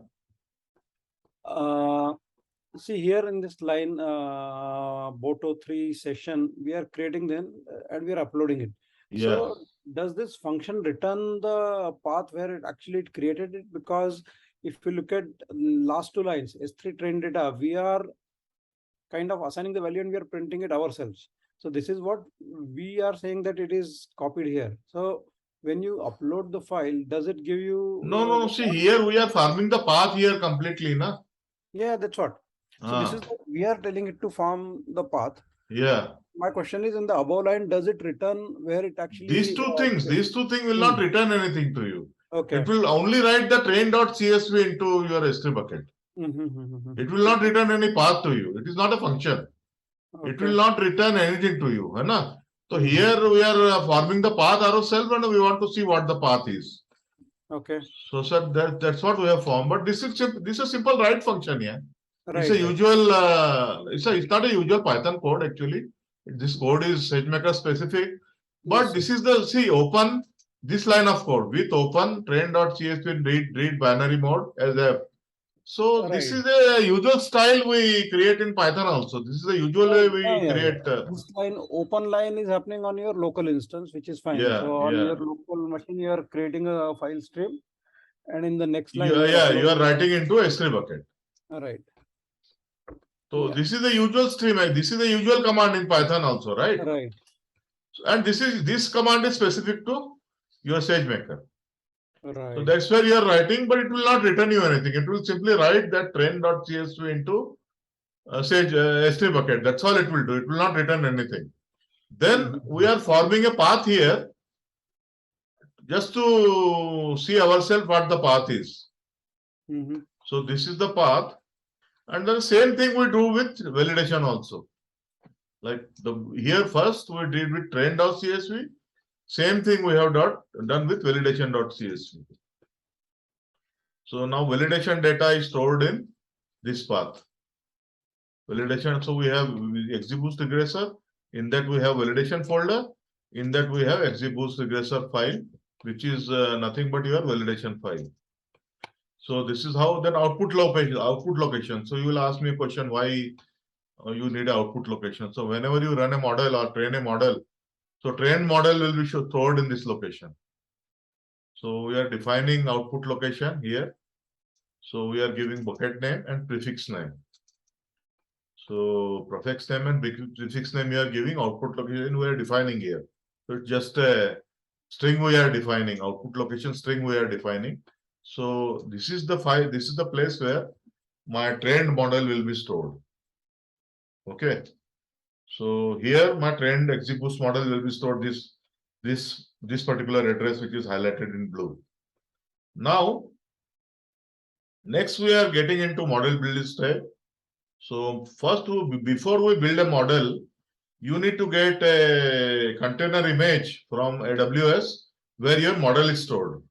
See here in this line, Boto3 session, we are creating them and we are uploading it. Yeah. So does this function return the path where it actually created it? Because if you look at last two lines, S3 train data, we are kind of assigning the value and we are printing it ourselves. So this is what we are saying, that it is copied here. So when you upload the file, does it give you? No. See, here we are farming the path here completely, na? Yeah, that's what. So this is what we are telling it to farm the path. Yeah. My question is, in the above line, does it return where it actually? These two things will not return anything to you. Okay. It will only write the train.csv into your S3 bucket. It will not return any path to you. It is not a function. Okay. It will not return anything to you. Right? So here we are forming the path ourselves and we want to see what the path is. Okay. So sir, that's what we have formed. But this is a simple write function, yeah. Right, it's a usual. It's not a usual Python code actually. This code is SageMaker specific. But this is open this line of code with open train.csv read binary mode as a. So this is a usual style we create in Python also. This is the usual way we create. This line, open line is happening on your local instance, which is fine. So on your local machine, you are creating a file stream, and in the next line, you are writing into S3 bucket. Right. So this is the usual stream. This is the usual command in Python also, right? Right. And this command is specific to your SageMaker. Right. So that's where you are writing, but it will not return you anything. It will simply write that train.csv into Sage S3 bucket. That's all it will do. It will not return anything. Then we are forming a path here just to see ourselves what the path is. So this is the path. And then same thing we do with validation also. Like here first we did with train.csv. Same thing we have done with validation.csv. So now validation data is stored in this path. Validation, so we have XGBoost regressor. In that we have validation folder. In that we have XGBoost regressor file, which is nothing but your validation file. So this is how then output location. So you will ask me a question, why you need an output location. So whenever you run a model or train a model, so trained model will be stored in this location. So we are defining output location here. So we are giving bucket name and prefix name. So prefix name and prefix name we are giving, output location we are defining here. So it's just a string we are defining, output location string we are defining. So this is the file, this is the place where my trained model will be stored. Okay. So here my trained XGBoost model will be stored this particular address which is highlighted in blue. Now, next we are getting into model build step. So first, before we build a model, you need to get a container image from AWS where your model is stored.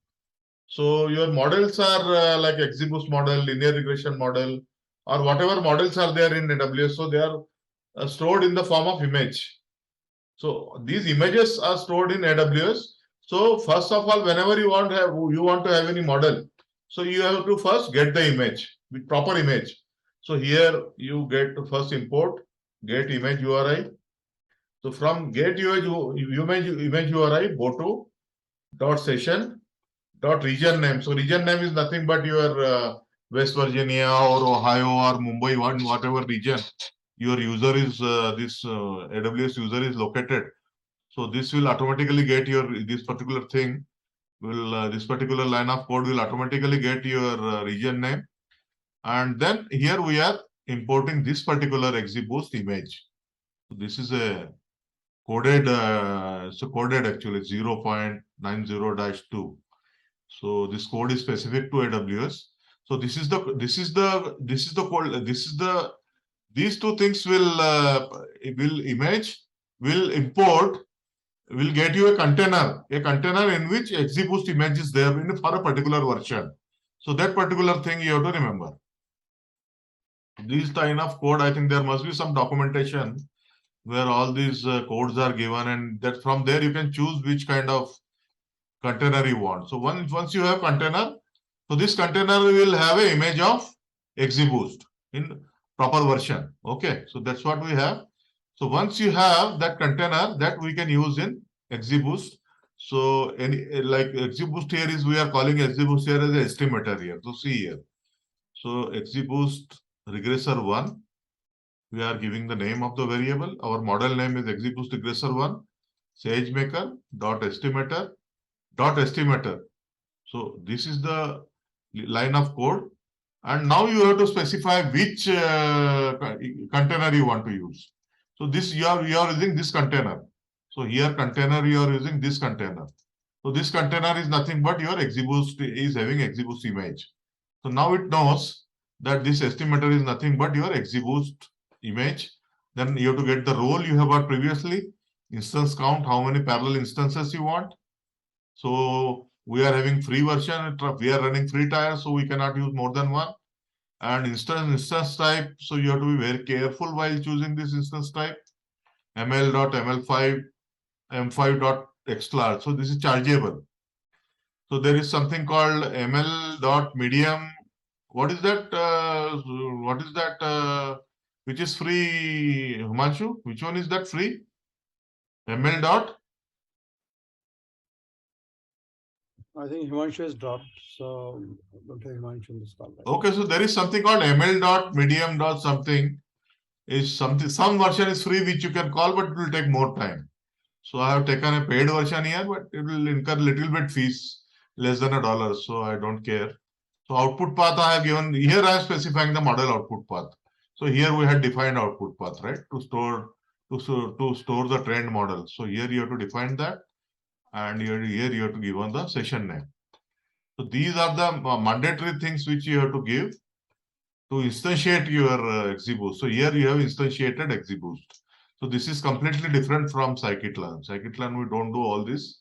So your models are like XGBoost model, linear regression model, or whatever models are there in AWS. So they are stored in the form of image. So these images are stored in AWS. So first of all, whenever you want to have any model, so you have to first get the image with proper image. So here you get to first import get image URI. So from get image URI, go to .session .region name. So region name is nothing but your West Virginia or Ohio or Mumbai, whatever region your user is, AWS user is located. So this will automatically get this particular thing this particular line of code will automatically get your region name. And then here we are importing this particular XGBoost image. So this is a coded, coded actually 0.90-2. So this code is specific to AWS. So these two things will import, will get you a container in which XGBoost image is there for a particular version. So that particular thing you have to remember. This kind of code, I think there must be some documentation where all these codes are given, and that from there you can choose which kind of container you want. So once you have container, so this container will have an image of XGBoost in proper version. Okay, so that's what we have. So once you have that container, that we can use in XGBoost. So like XGBoost here is, we are calling XGBoost here as an estimator here. So see here. So XGBoost regressor 1, we are giving the name of the variable. Our model name is XGBoost regressor 1, SageMaker estimator. So this is the line of code. And now you have to specify which container you want to use. So this you are using this container. So here container you are using this container. So this container is nothing but your XGBoost is having XGBoost image. So now it knows that this estimator is nothing but your XGBoost image. Then you have to get the role you have got previously, instance count, how many parallel instances you want. So we are having free version, we are running free tier, so we cannot use more than one. And instance type, so you have to be very careful while choosing this instance type. ml.ml5, m5.xlarge. So this is chargeable. So there is something called ml.medium what is that? What is that? Which is free, Himanshu? Which one is that free? ML dot? I think Himanshu has dropped, so don't have Himanshu in this call. Right? Okay, so there is something called ML dot medium dot something. Is something, some version is free which you can call, but it will take more time. So I have taken a paid version here, but it will incur little bit fees, less than $1. So I don't care. So output path I have given here. I am specifying the model output path. So here we had defined output path, right? To store the trend model. So here you have to define that, and here you have to give on the session name. So these are the mandatory things which you have to give to instantiate your XGBoost. So here you have instantiated XGBoost. So this is completely different from scikit-learn. Scikit-learn, we don't do all this.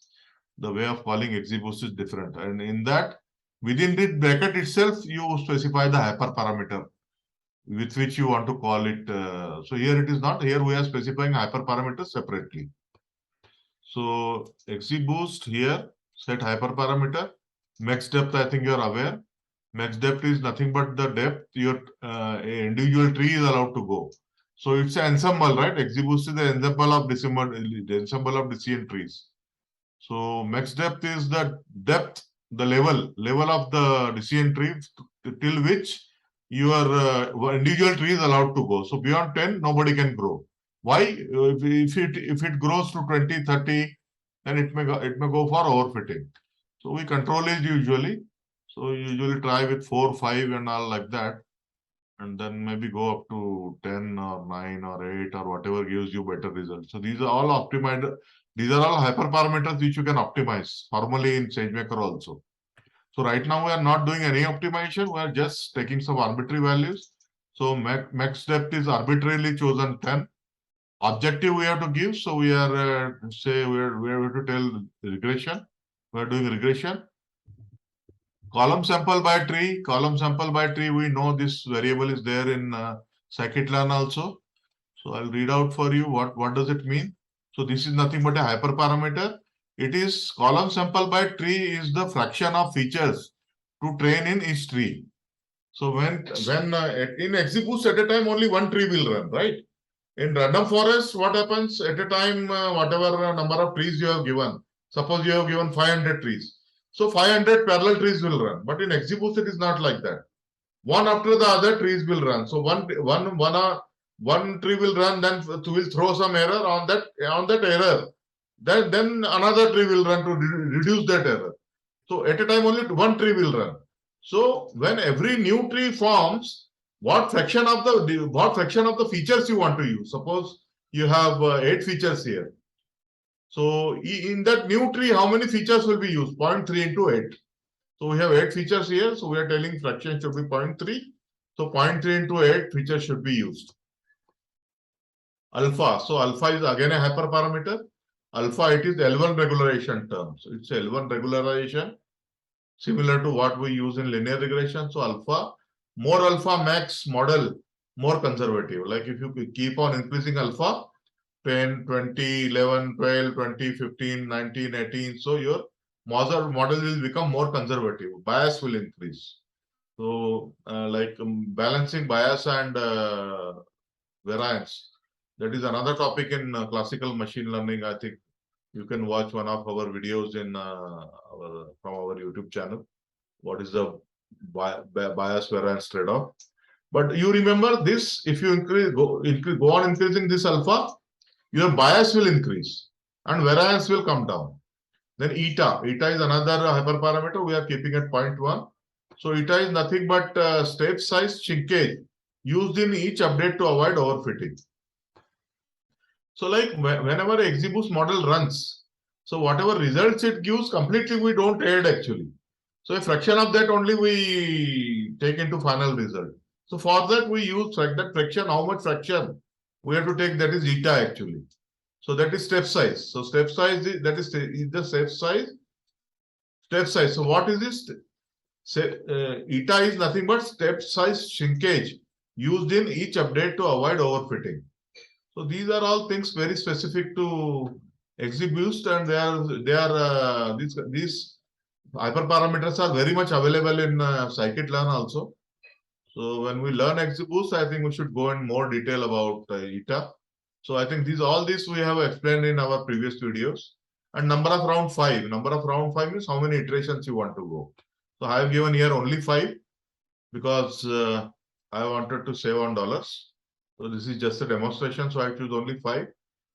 The way of calling XGBoost is different. And in that, within the bracket itself, you specify the hyperparameter with which you want to call it. So here it is not. Here we are specifying hyperparameters separately. So XGBoost here, set hyperparameter. Max depth, I think you are aware. Max depth is nothing but the depth your individual tree is allowed to go. So it's an ensemble, right? XGBoost is the ensemble of decision trees. So max depth is the depth, the level of the decision tree till which your individual tree is allowed to go. So beyond 10, nobody can grow. Why? If it grows to 20, 30, then it may go for overfitting. So we control it usually. So you usually try with 4, 5 and all like that. And then maybe go up to 10 or 9 or 8 or whatever gives you better results. So these are all optimized. These are all hyperparameters which you can optimize formally in SageMaker also. So right now we are not doing any optimization. We are just taking some arbitrary values. So max depth is arbitrarily chosen 10. Objective we have to give. So we are we have to tell regression. We are doing regression. Column sample by tree. Column sample by tree. We know this variable is there in scikit-learn also. So I'll read out for you what does it mean. So this is nothing but a hyperparameter. It is column sample by tree is the fraction of features to train in each tree. So when in XGBoost at a time only one tree will run, right? In random forest, what happens at a time? Whatever number of trees you have given. Suppose you have given 500 trees. So 500 parallel trees will run. But in XGBoost it is not like that. One after the other trees will run. So one tree will run, then will throw some error on that error. Then another tree will run to reduce that error. So at a time only one tree will run. So when every new tree forms, what fraction of the features you want to use? Suppose you have 8 features here. So in that new tree, how many features will be used? 0.3 into 8. So we have 8 features here. So we are telling fraction should be 0.3. So 0.3 into 8 features should be used. Alpha. So alpha is again a hyperparameter. Alpha, it is L1 regularization term. So it's L1 regularization, similar to what we use in linear regression. So alpha, more alpha makes model more conservative. Like if you keep on increasing alpha, 10, 20, 11, 12, 20, 15, 19, 18. So your model will become more conservative. Bias will increase. So balancing bias and variance. That is another topic in classical machine learning. I think you can watch one of our videos in from our YouTube channel. What is the bias variance trade-off? But you remember this: if you go on increasing this alpha, your bias will increase and variance will come down. Then eta is another hyperparameter. We are keeping at 0.1. So eta is nothing but step size shrinkage used in each update to avoid overfitting. So like whenever XGBoost model runs, so whatever results it gives, completely we don't add actually. So a fraction of that only we take into final result. So for that we use that fraction, how much fraction we have to take, that is eta actually. So that is step size. So step size is the step size. Step size. So what is this? Eta is nothing but step size shrinkage used in each update to avoid overfitting. So these are all things very specific to XGBoost, and these hyperparameters are very much available in scikit-learn also. So when we learn XGBoost, I think we should go in more detail about eta. So I think all these we have explained in our previous videos. And number of round 5. Number of round 5 means how many iterations you want to go. So I have given here only 5 because I wanted to save on dollars. So this is just a demonstration. So I choose only 5.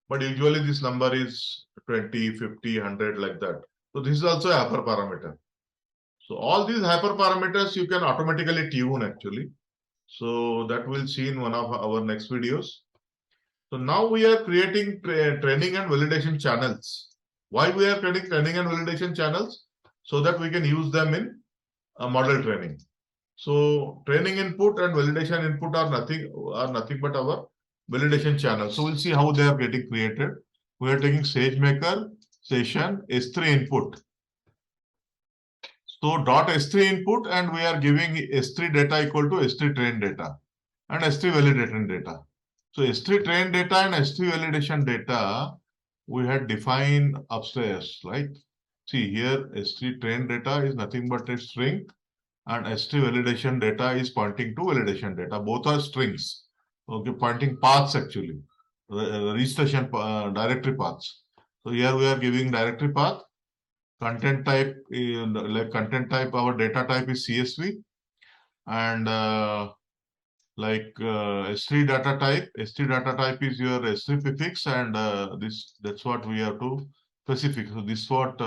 But usually this number is 20, 50, 100 like that. So this is also a hyperparameter. So all these hyperparameters you can automatically tune actually. So that we'll see in one of our next videos. So now we are creating training and validation channels. Why we are creating training and validation channels? So that we can use them in model training. So training input and validation input are nothing but our validation channels. So we'll see how they are getting created. We are taking SageMaker session S3 input. So dot S3 input, and we are giving S3 data equal to S3 train data and S3 validation data. So S3 train data and S3 validation data we had defined upstairs, right? See here, S3 train data is nothing but a string, and S3 validation data is pointing to validation data. Both are strings, okay, pointing paths actually, registration directory paths. So here we are giving directory path. Content type, our data type is CSV, and S3 data type. S3 data type is your S3 prefix, and that's what we have to specify. So this is what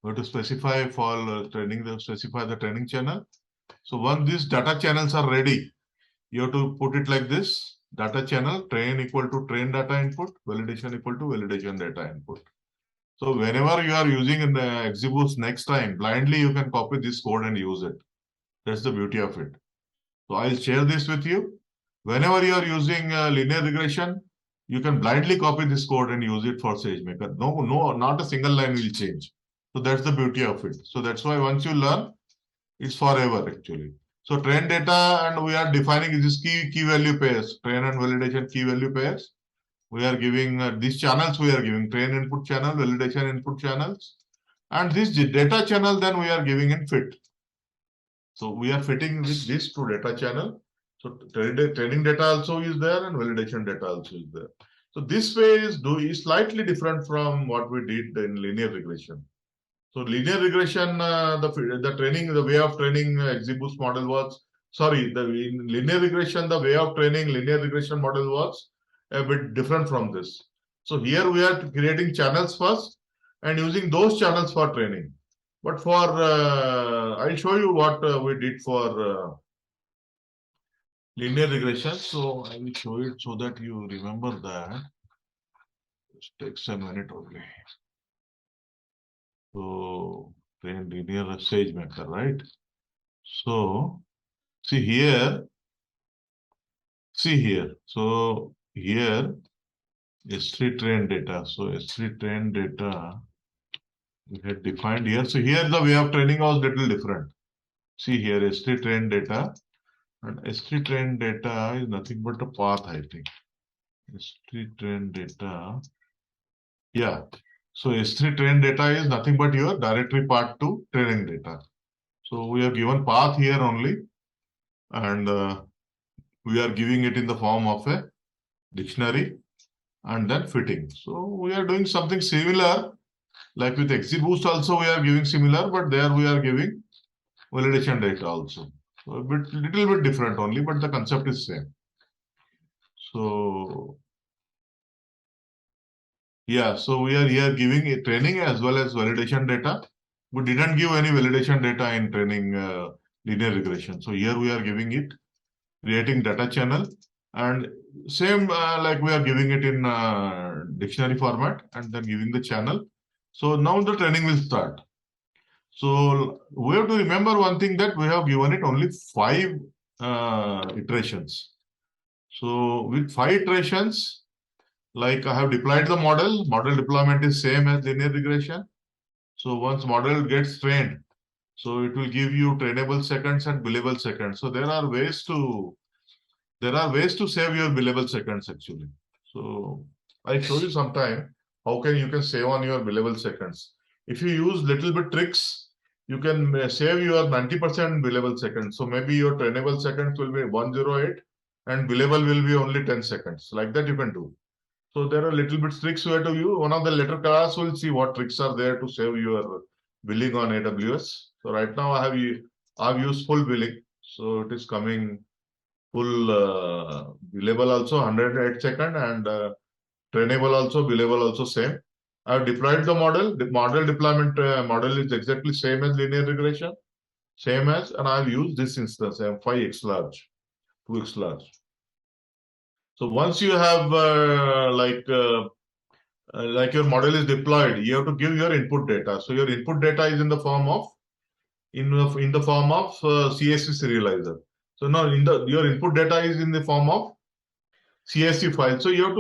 we have to specify for specify the training channel. So once these data channels are ready, you have to put it like this: data channel train equal to train data input, validation equal to validation data input. So whenever you are using in the XGBoost next time, blindly you can copy this code and use it. That's the beauty of it. So I'll share this with you. Whenever you are using linear regression, you can blindly copy this code and use it for SageMaker. No, not a single line will change. So that's the beauty of it. So that's why once you learn, it's forever actually. So train data, and we are defining this key value pairs, train and validation key value pairs. We are giving these channels, we are giving train input channel, validation input channels, and this data channel then we are giving in fit. So we are fitting with this to data channel. So training data also is there and validation data also is there. So this way is slightly different from what we did in linear regression. So linear regression, the way of training XGBoost model was, in linear regression, the way of training linear regression model was a bit different from this. So here we are creating channels first and using those channels for training. But for, I'll show you what we did for linear regression. So I will show it so that you remember that. It takes a minute only. So train linear SageMaker, right? So see here. So here S3 train data. So S3 train data we had defined here. So here the way of training was little different. See here S3 train data, and S3 train data is nothing but a path, I think. S3 train data. Yeah. So S3 train data is nothing but your directory path to training data. So we have given path here only, and we are giving it in the form of a dictionary and then fitting. So we are doing something similar, like with XGBoost also we are giving similar, but there we are giving validation data also. So a little bit different only, but the concept is same. So yeah, so we are here giving a training as well as validation data. We didn't give any validation data in training linear regression. So here we are giving it, creating data channel, and same like we are giving it in dictionary format and then giving the channel. So now the training will start. So we have to remember one thing, that we have given it only 5 iterations. So with 5 iterations, like I have deployed the model deployment is same as linear regression. So once model gets trained, so it will give you trainable seconds and billable seconds. So there are ways to save your billable seconds actually. So I'll show you sometime how you can save on your billable seconds. If you use little bit tricks, you can save your 90% billable seconds. So maybe your trainable seconds will be 108 and billable will be only 10 seconds. Like that you can do. So there are little bit tricks you have to use. One of the later class will see what tricks are there to save your billing on AWS. So right now I've used full billing. So it is coming full billable also 108 second and trainable also, billable also same. I've deployed the model. The model deployment model is exactly same as linear regression, same as, and I've used this instance, M5X large, 2x large. So once you have like your model is deployed, you have to give your input data. So your input data is in the form of CSV serializer. So now your input data is in the form of CSV file. So you have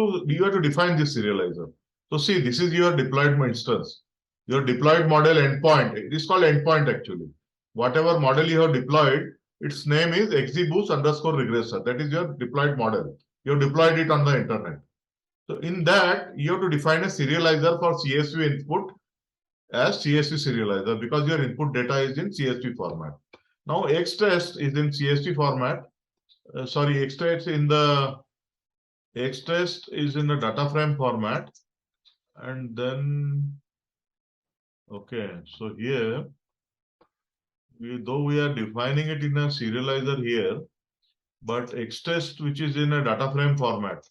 to define this serializer. So see, this is your deployed instance. Your deployed model endpoint. It is called endpoint actually. Whatever model you have deployed, its name is XGBoost underscore regressor. That is your deployed model. You have deployed it on the internet. So in that, you have to define a serializer for CSV input as CSV serializer because your input data is in CSV format. Now Xtest is in CSV format. Xtest is in the data frame format. And then, okay, so here, though we are defining it in a serializer here, but Xtest, which is in a data frame format,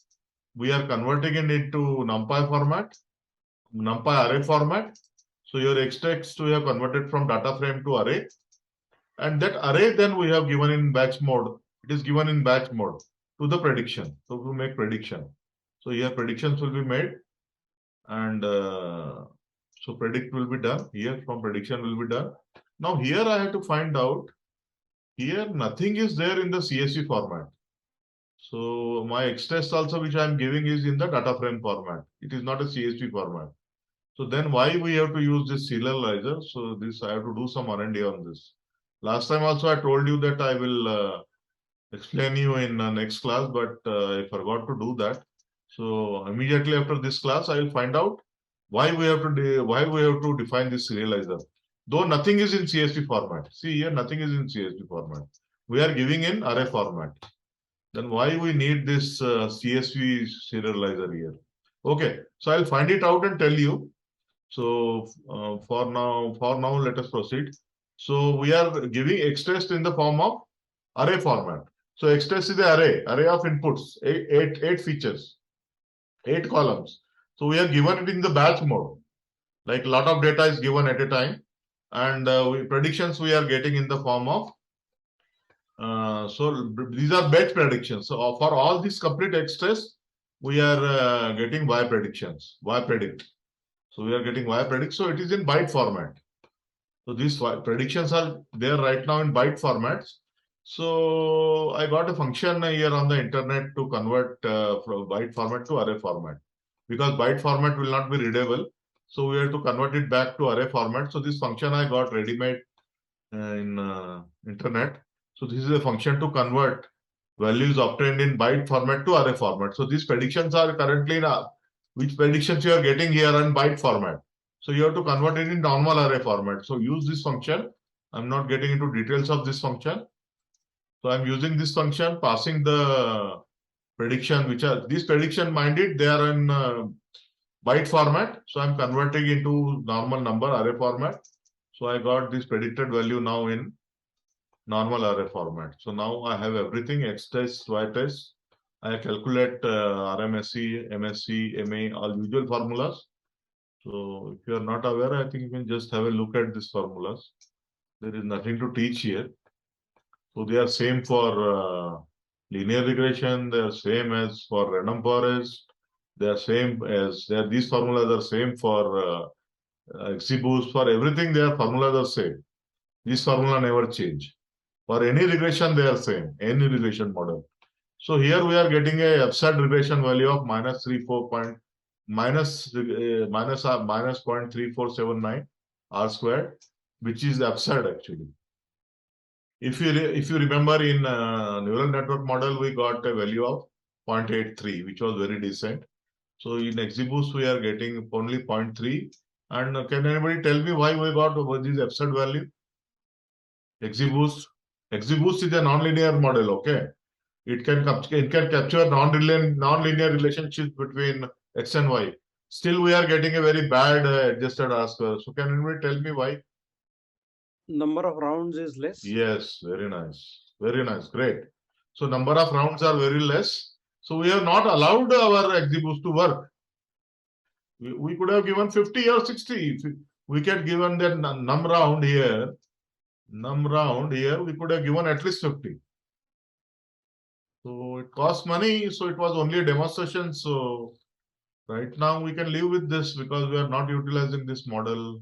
we are converting it into NumPy format, NumPy array format. So your Xtest we have converted from data frame to array. And that array then we have given in batch mode. It is given in batch mode to the prediction. So to make prediction. So here predictions will be made. And so predict will be done. Here from prediction will be done. Now here I have to find out. Here nothing is there in the CSV format. So my Xtest also which I am giving is in the data frame format. It is not a CSV format. So then why we have to use this serializer? So this I have to do some R&D on this. Last time also I told you that I will explain you in next class, but I forgot to do that. So immediately after this class, I will find out why we have to define this serializer. Though nothing is in CSV format. See here, nothing is in CSV format. We are giving in array format. Then why we need this CSV serializer here? Okay, so I'll find it out and tell you. So for now, let us proceed. So we are giving Xtest in the form of array format. So Xtest is the array of inputs, eight features, 8 columns. So we are given it in the batch mode. Like a lot of data is given at a time, and predictions we are getting in the form of. So these are batch predictions. So for all these complete Xtest, we are getting Y predictions, Y predict. So we are getting Y predict. So it is in byte format. So these predictions are there right now in byte formats. So I got a function here on the internet to convert from byte format to array format because byte format will not be readable. So we have to convert it back to array format. So this function I got ready-made in internet. So this is a function to convert values obtained in byte format to array format. So these predictions are currently in which predictions you are getting here in byte format. So you have to convert it in normal array format. So use this function. I'm not getting into details of this function. So I'm using this function, passing the prediction, which are these prediction minded, they are in byte format. So I'm converting into normal number array format. So I got this predicted value now in normal array format. So now I have everything, Xtest, Ytest. I calculate RMSE, MSE, MA, all usual formulas. So if you are not aware, I think you can just have a look at these formulas. There is nothing to teach here. So they are same for linear regression. They are same as for random forest. They are same as these formulas are same for XGBoost. For everything, their formulas are same. These formula never change. For any regression, they are same. Any regression model. So here we are getting a absurd regression value of minus 0.3479 R squared, which is absurd actually. If you remember in neural network model, we got a value of 0.83, which was very decent. So in XGBoost, we are getting only 0.3. And can anybody tell me why we got this absurd value? XGBoost. XGBoost is a nonlinear model, okay? It can capture non-linear relationships between X and Y. Still, we are getting a very bad adjusted ask. So can anybody tell me why? Number of rounds is less. Yes, very nice. Very nice. Great. So number of rounds are very less. So we have not allowed our XGBoost to work. We could have given 50 or 60. If we can given that num round here, we could have given at least 50. So it costs money. So it was only a demonstration. So right now we can live with this because we are not utilizing this model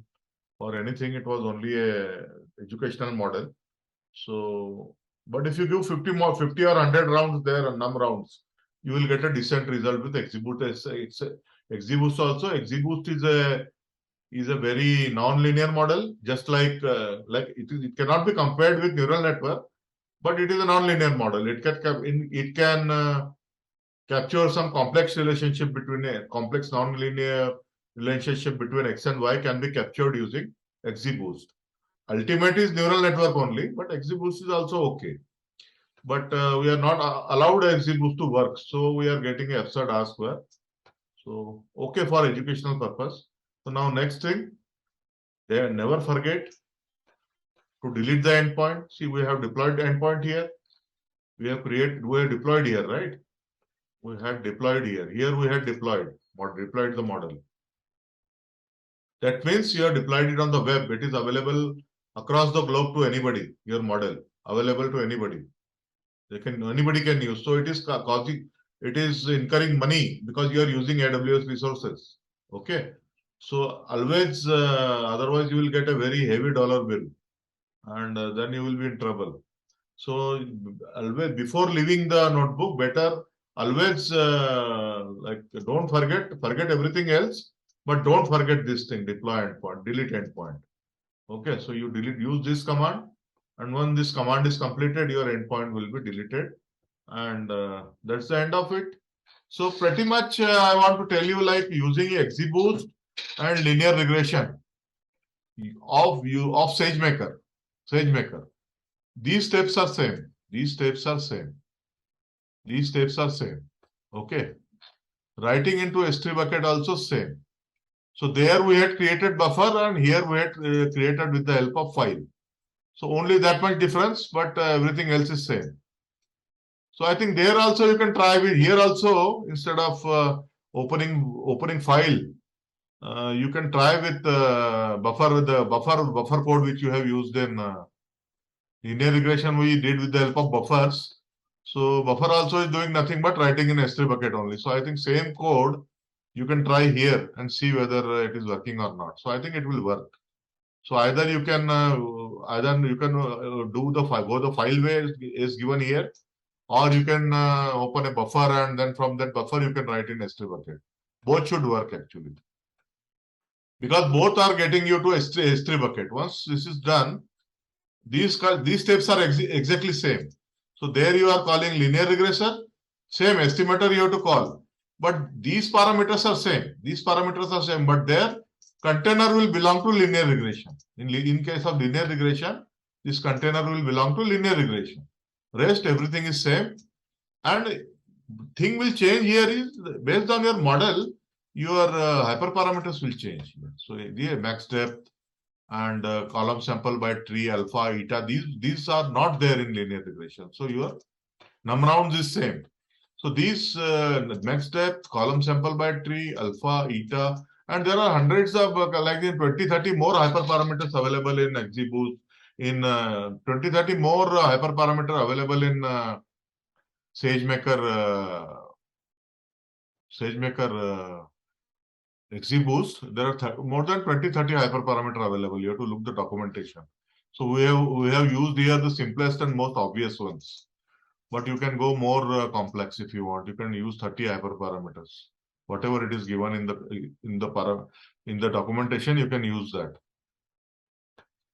for anything. It was only a educational model. So, but if you give 50 or 100 rounds there and num rounds, you will get a decent result with XGBoost. It's XGBoost also. XGBoost is a very non-linear model, just like it cannot be compared with neural network, but it is a non-linear model. It can capture some complex relationship between a complex non-linear relationship between X and Y can be captured using XGBoost. Ultimate is neural network only, but XGBoost is also okay. But we are not allowed XGBoost to work, so we are getting a absurd ask where. So okay for educational purpose. So now next thing, they never forget to delete the endpoint. See, we have deployed the endpoint here. We have deployed here, right? We had deployed here. Here we had deployed the model. That means you have deployed it on the web. It is available across the globe to anybody. Your model available to anybody. Anybody can use. So it is incurring money because you are using AWS resources. Okay. So always, otherwise you will get a very heavy dollar bill, and then you will be in trouble. So always before leaving the notebook, better always don't forget everything else, but don't forget this thing: deploy endpoint, delete endpoint. Okay, so you use this command, and when this command is completed, your endpoint will be deleted, and that's the end of it. So pretty much, I want to tell you, like using XGBoost and linear regression of SageMaker. These steps are same. Okay. Writing into S3 bucket also same. So there we had created buffer, and here we had created with the help of file. So only that much difference, but everything else is same. So I think there also you can try with here also, instead of opening file, you can try with buffer code which you have used in linear regression. We did with the help of buffers. So buffer also is doing nothing but writing in S3 bucket only. So I think same code you can try here and see whether it is working or not. So I think it will work. So either you can do the file way is given here, or you can open a buffer, and then from that buffer you can write in S3 bucket. Both should work actually, because both are getting you to S3 bucket. Once this is done, these steps are exactly same. So there you are calling linear regression, same estimator you have to call, but these parameters are same. But their container will belong to linear regression. In case of linear regression, this container will belong to linear regression. Rest everything is same, and thing will change here is based on your model, your hyperparameters will change. So the max depth and column sample by tree, alpha, eta, these are not there in linear regression. So your num rounds is same. So these max depth, column sample by tree, alpha, eta, and there are hundreds of like 20-30 more hyperparameters available in XGBoost. In 20-30 more hyperparameter available in SageMaker. XGBoost, there are more than 20-30 hyperparameter available. You have to look the documentation. So we have used here the simplest and most obvious ones. But you can go more complex if you want. You can use 30 hyperparameters. Whatever it is given in the documentation, you can use that.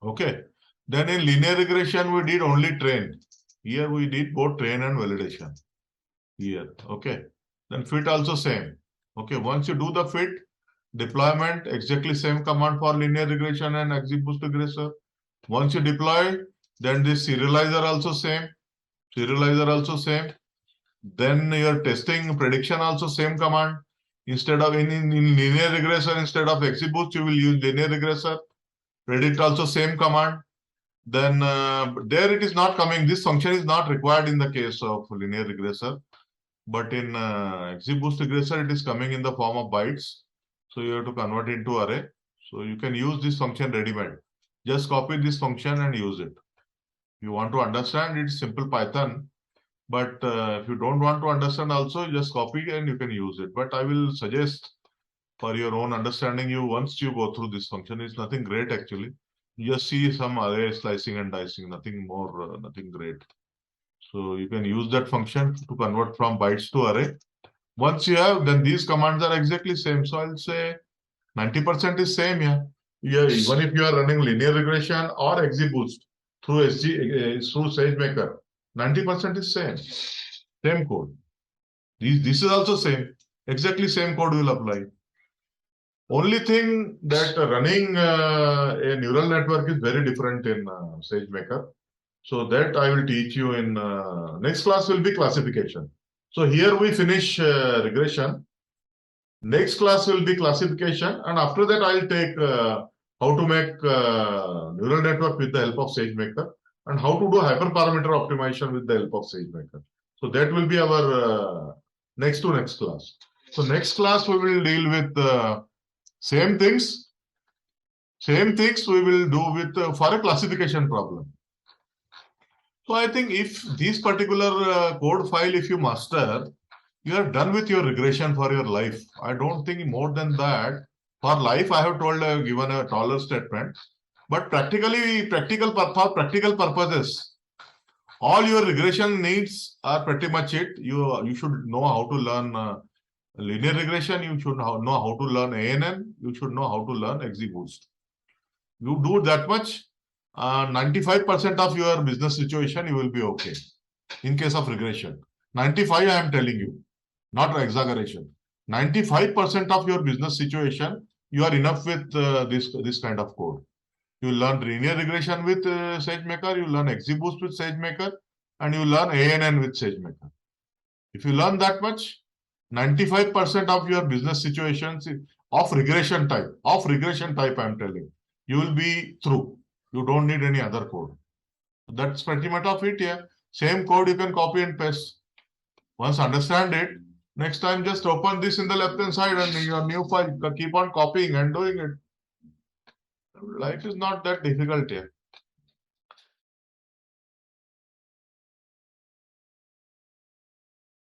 Okay. Then in linear regression, we did only train. Here we did both train and validation. Here. Okay. Then fit also same. Okay. Once you do the fit, deployment, exactly same command for linear regression and XGBoost regressor. Once you deploy, Then this serializer also same. Serializer also same. Then your testing prediction also same command. Instead of in linear regressor, instead of XGBoost, you will use linear regressor. Predict also same command. Then there it is not coming. This function is not required in the case of linear regressor. But in XGBoost regressor, it is coming in the form of bytes. So you have to convert into array. So you can use this function ready-made. Just copy this function and use it. If you want to understand, it's simple Python. But if you don't want to understand also, just copy and you can use it. But I will suggest for your own understanding, once you go through this function, it's nothing great actually. You just see some array slicing and dicing, nothing more, nothing great. So you can use that function to convert from bytes to array. Once you have, then these commands are exactly same. So I'll say 90% is same, yeah. Yeah, even if you are running linear regression or XGBoost through through SageMaker, 90% is same. Same code. This is also same. Exactly same code will apply. Only thing that running a neural network is very different in SageMaker. So that I will teach you in next class will be classification. So here we finish regression. Next class will be classification, and after that I'll take how to make neural network with the help of SageMaker and how to do hyperparameter optimization with the help of SageMaker. So that will be our next class. So next class we will deal with same things. Same things we will do with for a classification problem. So I think if this particular code file, if you master, you are done with your regression for your life. I don't think more than that. For life, I have given a taller statement. But for practical purposes, all your regression needs are pretty much it. You should know how to learn linear regression. You should know how to learn ANN. You should know how to learn XGBoost. You do that much, 95% of your business situation, you will be okay. In case of regression, 95, I am telling you, not exaggeration. 95% of your business situation, you are enough with this kind of code. You learn linear regression with SageMaker, you learn XGBoost with SageMaker, and you learn ANN with SageMaker. If you learn that much, 95% of your business situations of regression type, I am telling, you will be through. You don't need any other code. That's pretty much of it, yeah. Same code you can copy and paste. Once understand it, next time just open this in the left-hand side and in your new file, keep on copying and doing it. Life is not that difficult here.